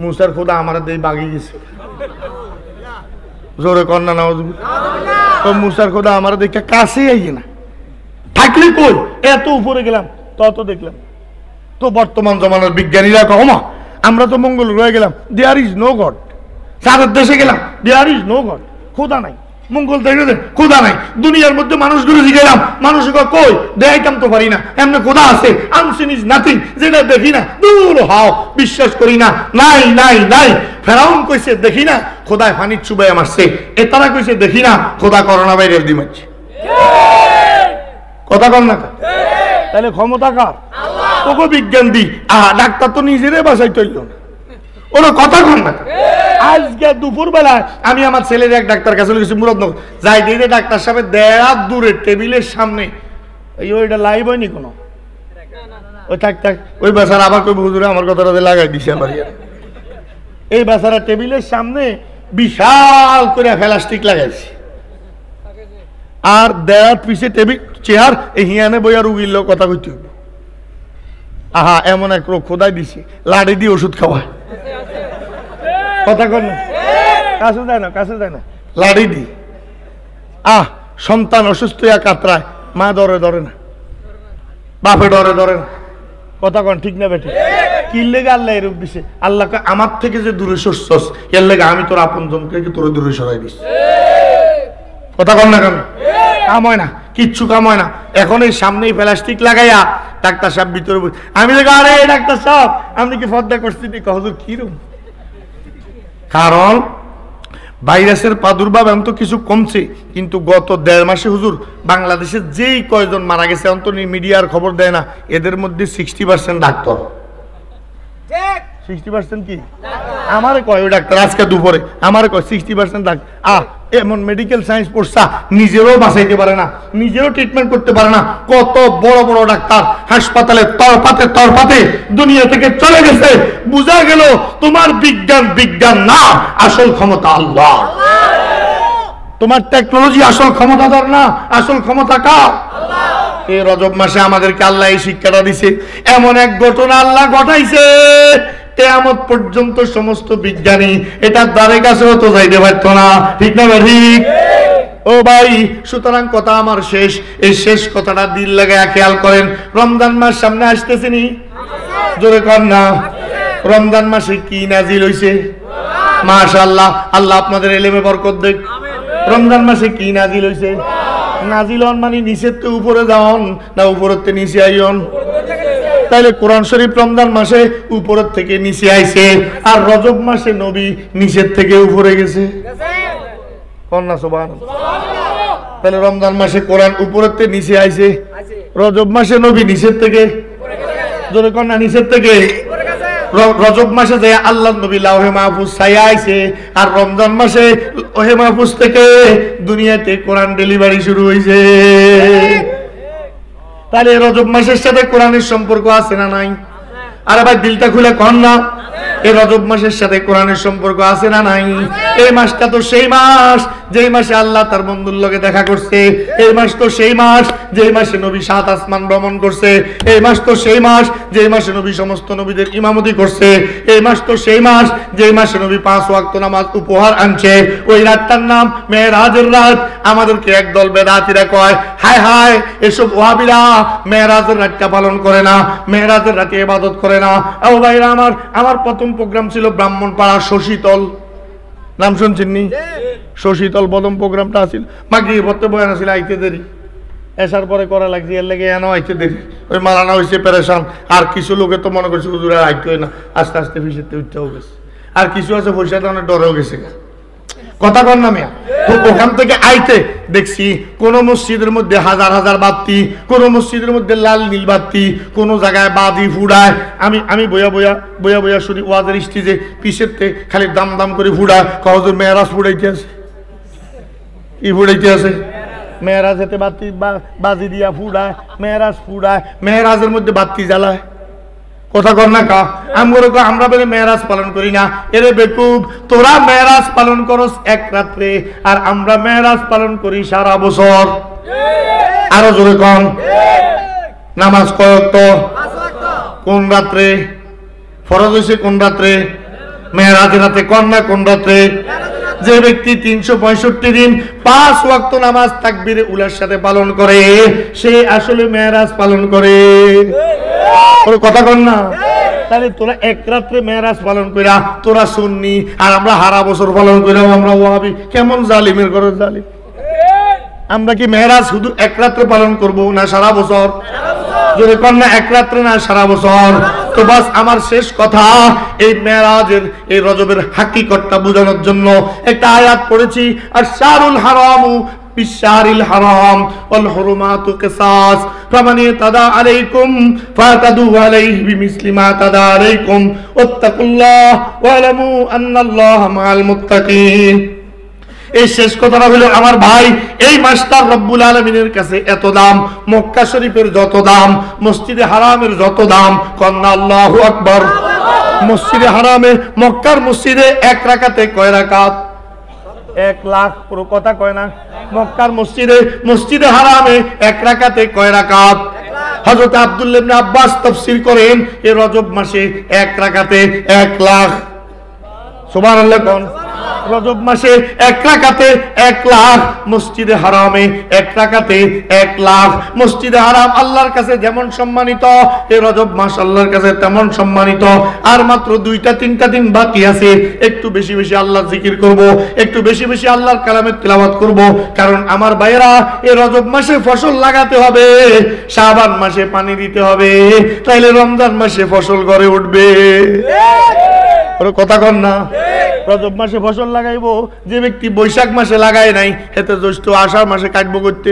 মুসার খোদা আমার দেই বাগিয়ে গেছে। জোরে কন্যা নামাজ, মুসার খোদা আমার দেখে কাছেই আইয়ে না, থাকলে কই এত উপরে গেলাম তত দেখলাম। তো বর্তমান জমানার বিজ্ঞানীরা কমা আমরা তো মঙ্গল রয়ে গেলাম, দেয়ার ইজ নো গড। চাঁদের দেশে গেলাম, দেয়ার ইজ নো গড, খোদা নাই। মঙ্গল দেখে খোদা নাই। দুনিয়ার মধ্যে মানুষগুলো জিজ্ঞাসা, মানুষ কই দেখাইতাম তো পারি না, এমনি খোদা আছে, আনসিন ইজ নাথিং, যেটা দেখি না দূর হাও, বিশ্বাস করি না, নাই নাই নাই। ফেরাউন কইছে দেখি না, খোদায় পানির চুবাই মারছে। এ তারা কইছে দেখি না, খোদা করোনা ভাইরাস দি মারছে। কথা কর না, তাহলে ক্ষমতা কার? তোকে বিজ্ঞান দি। ডাক্তার তো নিজেরে বাসায় তৈল না, ওরা কথা কর না। আজকে দুপুর বেলায় আমি আমার ছেলের এক ডাক্তার কাছে গেছি মুরাদনগর, যাই দিয়ে ডাক্তার সাহেব দেড় দূরে টেবিলের সামনে এই ওইটা লাইভ হয়নি কোনো, ওই থাক থাক, ওই বেচারা আবার কই হুজুরে আমার কথাটা লাগাই দিছে আমার। এই বেচারা টেবিলের সামনে বিশাল করে প্লাস্টিক লাগাইছে, আর দেয়ার পিছে টেবিল চেয়ার, এই হিয়ানে বইয়া রুগীর কথা কইতে হবে। আহা, এমন এক রোগ খোদাই দিছে, লাড়ি দিয়ে ওষুধ খাওয়ায়, কথা কর না, কাছে যায় না, কাছে যায় না, লাড়ি দি। সন্তান অসুস্থ হইয়া কাতরায়, মা ধরে ধরে না, বাপে ধরে ধরে না, কথা কন ঠিক না বেঠিক? কি লেগে আল্লাহ এরূপ দিছে? আল্লাহকে আমার থেকে যে দূরে সরছস, এর লেগে আমি তোর আপন জনকে তোর দূরে সরাই দিস। কথা কন না কেন? কাম হয় না, কিচ্ছু কাম হয় না। এখন এই সামনেই প্লাস্টিক লাগাইয়া ডাক্তার সাহেব ভিতরে, আমি দেখো আরে ডাক্তার সাহেব আপনি কি পর্দা করছেন? হুজুর কিরম? কারণ ভাইরাসের প্রাদুর্ভাব এখন তো কিছু কমছে, কিন্তু গত 1.5 মাসে হুজুর বাংলাদেশে যেই কয়জন মারা গেছে অন্তত মিডিয়ার খবর দেয় না, এদের মধ্যে 60% ডাক্তার। 60% কি? আমারে কয় ওই ডাক্তার আজকে দুপুরে, আমারে কয় 60% ডাক্তার। এমন মেডিকেল সায়েন্স পড়ছা, নিজেরও বাঁচাইতে পারে না, নিজেরও ট্রিটমেন্ট করতে পারে না। কত বড় বড় ডাক্তার হাসপাতালে তরপাতে দুনিয়া থেকে চলে গেছে। বুঝা গেল তোমার বিজ্ঞান না, আসল ক্ষমতা আল্লাহ। তোমার টেকনোলজি আসল ক্ষমতাধর না, আসল ক্ষমতা কার? এই রজব মাসে আমাদেরকে আল্লাহ এই শিক্ষাটা দিছে। এমন এক ঘটনা আল্লাহ ঘটাইছে, কিয়ামত পর্যন্ত সমস্ত বিজ্ঞানী এটার দ্বারে কাছেও তো যাইতে পারতো না, ঠিক না ঠিক? ও ভাই, সুতরাং কথা আমার শেষ। এই শেষ কথাটা দিল লাগায় খেয়াল করেন। রমজান মাস সামনে আসতেছে নি? জোরে কর না। রমজান মাসে কি নাজিল হইছে? মাশাআল্লাহ, আল্লাহ আপনাদের ইলমে বরকত দেখ। রমজান মাসে কি নাজিল হইছে? নাজিল হন মানে নিচের থেকে উপরে যাওন, না উপরের থেকে নিচে আইন? তাইলে কোরআন শরীফ রমজান মাসে উপরের থেকে নিচে আইছে, আর রজব মাসে নবী নিচের থেকে উপরে গেছে। কন্যা সুবহানাল্লাহ। তাহলে রমজান মাসে কোরআন উপরের থেকে নিচে আইছে, রজব মাসে নবী নিচের থেকে, জোরে কন্যা নিচের থেকে। রজব মাসে যে আল্লাহ নবী লাউহে মাহফুজ ছায়া আইছে, আর রমজান মাসে ওহে মাহফুজ থেকে দুনিয়াতে কোরআন ডেলিভারি শুরু হইছে। তাহলে রজব মাসের সাথে কোরআনের সম্পর্ক আছে না নাই? আরে ভাই দিলটা খুলে কন না, এই রজব মাসের সাথে কোরআনের সম্পর্ক আছে না নাই? এই মাসটা তো সেই মাস যেই মাসে আল্লাহ তার বন্ধুর লগে দেখা করছে। এই মাস তো সেই মাস যেই মাসে নবী 7 আসমান ভ্রমণ করছে। এই মাস তো সেই মাস যেই মাসে নবী সমস্ত নবীদের ইমামতি করছে। এই মাস তো সেই মাস যেই মাসে নবী 5 ওয়াক্ত নামাজ উপহার আনছে। ওই রাতটার নাম মেরাজের রাত। আমাদেরকে একদল বেদাতীরা কয়, হায় হায় এসব ওয়াহাবীরা মেরাজের রাতটা পালন করে না, মেরাজের রাতে ইবাদত করে না। ও ভাইরা আমার প্রথম প্রোগ্রাম ছিল ব্রাহ্মণপাড়া শশীতল, নাম শুনছেন নি? শশীতল প্রথম প্রোগ্রামটা আছিল, মাগরিব পড়তে বয়ান আছিল, আইতে দেরি, এসার পরে করা লাগছে, এর লেগে এনো আইতে দেরি। ওই মালানা হয়েছে পেরেশান। আর কিছু লোকে তো মনে করছে হুজুর আর আইতে হয় না, আস্তে আস্তে ফিসেতে উঠতেও গেছে। আর কিছু আছে পয়সা তো অনেক ডরেও গেছে। কথা কর না মিয়া। তো ওখান থেকে আইতে দেখছি কোন মসজিদের মধ্যে হাজার হাজার বাতি, কোন মসজিদের মধ্যে লাল নীল বাতি, কোন জায়গায় বাজি ফুড়ায়। আমি বইয়া শুনি ওয়াজের স্টেজে পিছেরতে খালি দাম দাম করে ফুড়ায়, কহজুর মেয়েরাজ ফুড়াইতে আছে। কি ফুড়াইতে আছে? মেয়েরাজ এতে বাতি বাজি দিয়া ফুড়ায়, মেয়েরাজ ফুড়ায়, মেয়েরাজের মধ্যে বাতি জ্বালায়। কথা কর না কা। আমরা বলে মেরাজ পালন করি না। এরে বেকুব, তোরা মেরাজ পালন করস এক রাত্রে, আর আমরা মেরাজ পালন করি সারা বছর। আরো জোরে কন। নামাজ কত? কোন রাত্রে ফরজ হয়েছে? কোন রাত্রে? মেরাজের রাতে। কন না কোন রাত্রে? যে ব্যক্তি 365 দিন 5 ওয়াক্ত নামাজ তাকবীরে উলার সাথে পালন করে, সে আসলে মেরাজ পালন করে। কথা কন না। তাহলে তোরা এক রাত্রে মেরাজ পালন কইরা তোরা সুন্নি, আর আমরা হারা বছর পালন কইরা আমরা ওয়াহাবি। কেমন জালিমের ঘরে জালিম। আমরা কি মেরাজ শুধু এক রাত্রে পালন করব না সারা বছর? যদি কন না এক রাত্রে না সারা বছর। তো বাস আমার শেষ কথা, এই মেরাজের এই রজবের হাকিকতটা বোঝানোর জন্য একটা আয়াত পড়েছি। আর শাহরুল হারামু বিশারিল হারাম ওয়াল হুরুমাতু কিসাস ফামান ইয়াতাদা আলাইকুম ফাতাদু আলাইহি বিমিসলি মা তাদা আলাইকুম ওয়াত্তাকুল্লাহ ওয়ালামু আন্নাল্লাহা মাআল মুত্তাকিন। এই শেষ কথাটা হলো আমার ভাই, এই মাসটা রব্বুল আলামিনের কাছে এত দাম, মক্কা শরীফের যত দাম, মসজিদে হারামের যত দাম, কন্যা আল্লাহু আকবার। মসজিদে হারামে, মক্কার মসজিদে এক রাকাতে কয় রাকাত? 1 লাখ। পুরো কথা কয় না? মক্কার মসজিদে হারামে এক রাকাতে কয় রাকাত? হযরত আব্দুল্লাহ ইবনে আব্বাস তাফসীর করেন, এই রজব মাসে এক রাকাতে 1 লাখ। সুবহানাল্লাহ কোন? রজব মাসে এক রাকাতে 1 লাখ, মসজিদে হারামে এক রাকাতে 1 লাখ। মসজিদে হারাম আল্লাহর কাছে যেমন সম্মানিত, এই রজব মাস আল্লাহর কাছে তেমন সম্মানিত। আর মাত্র 2-3টা দিন বাকি আছে, একটু বেশি বেশি আল্লাহর জিকির করব, একটু বেশি বেশি আল্লাহর কালামের তিলাওয়াত করব। কারণ আমার ভাইয়েরা, এই রজব মাসে ফসল লাগাতে হবে, শাবান মাসে পানি দিতে হবে, তাইলে রমজান মাসে ফসল ঘরে উঠবে। কথা কন না? রজব মাসে ফসল লাগাইবো, যে ব্যক্তি বৈশাখ মাসে লাগায় নাই, এতে জ্যৈষ্ঠ আষাঢ় মাসে কাটবো করতে।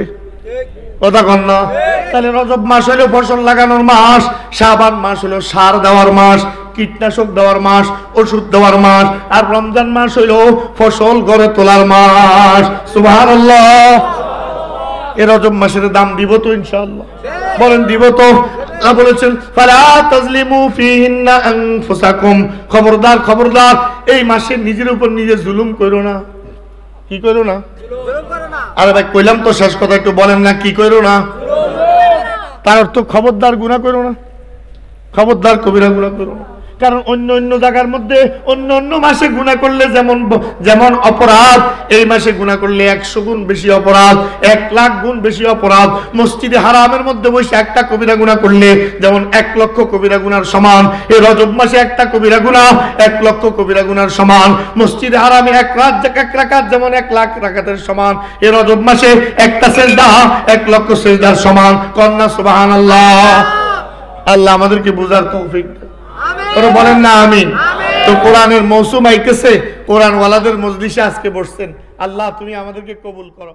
কথা কন না? তাহলে রজব মাস হলো ফসল লাগানোর মাস, শাবান মাস হলো সার দেওয়ার মাস, কীটনাশক দেওয়ার মাস, ওষুধ দেওয়ার মাস, আর রমজান মাস হলো ফসল ঘরে তোলার মাস। সুবহানাল্লাহ। এই রজব মাসের দাম দিব তো ইনশাআল্লাহ? বলেন দিব তো? আল্লাহ বলেছেন, ফালা তাজলিমু ফিহিন্না আনফুসাকুম, খবরদার খবরদার, এই মাসে নিজের উপর নিজে জুলুম করো না। কি করো না? আরে ভাই কইলাম তো শেষ কথা, একটু বলেন না কি করো না? তার অর্থ খবরদার গুনাহ করো না, খবরদার কবিরা গুনাহ করো না। কারণ অন্য জায়গার মধ্যে অন্য মাসে গুনাহ করলে যেমন অপরাধ, এই মাসে গুনাহ করলে 100 গুণ বেশি অপরাধ, 1 লাখ গুণ বেশি অপরাধ। মসজিদে হারামের মধ্যে বসে একটা কবিরা গুনাহ করলে যেমন 1 লক্ষ কবিরা গুনার সমান, এই রজব মাসে একটা কবিরা গুনাহ 1 লক্ষ কবিরা গুনার সমান। মসজিদে হারামে এক রাকাত যেমন 1 লাখ রাকাতের সমান, এই রজব মাসে একটা সেজদা 1 লক্ষ সেজদার সমান। কন্যা সুবহানাল্লাহ। আল্লাহ আমাদেরকে বুঝার তৌফিক দেন। বলেন না আমিন। তো কোরআনের মৌসুম আইতেছে, কোরআন ওয়ালাদের মজলিসে আজকে বসছেন, আল্লাহ তুমি আমাদেরকে কবুল করো।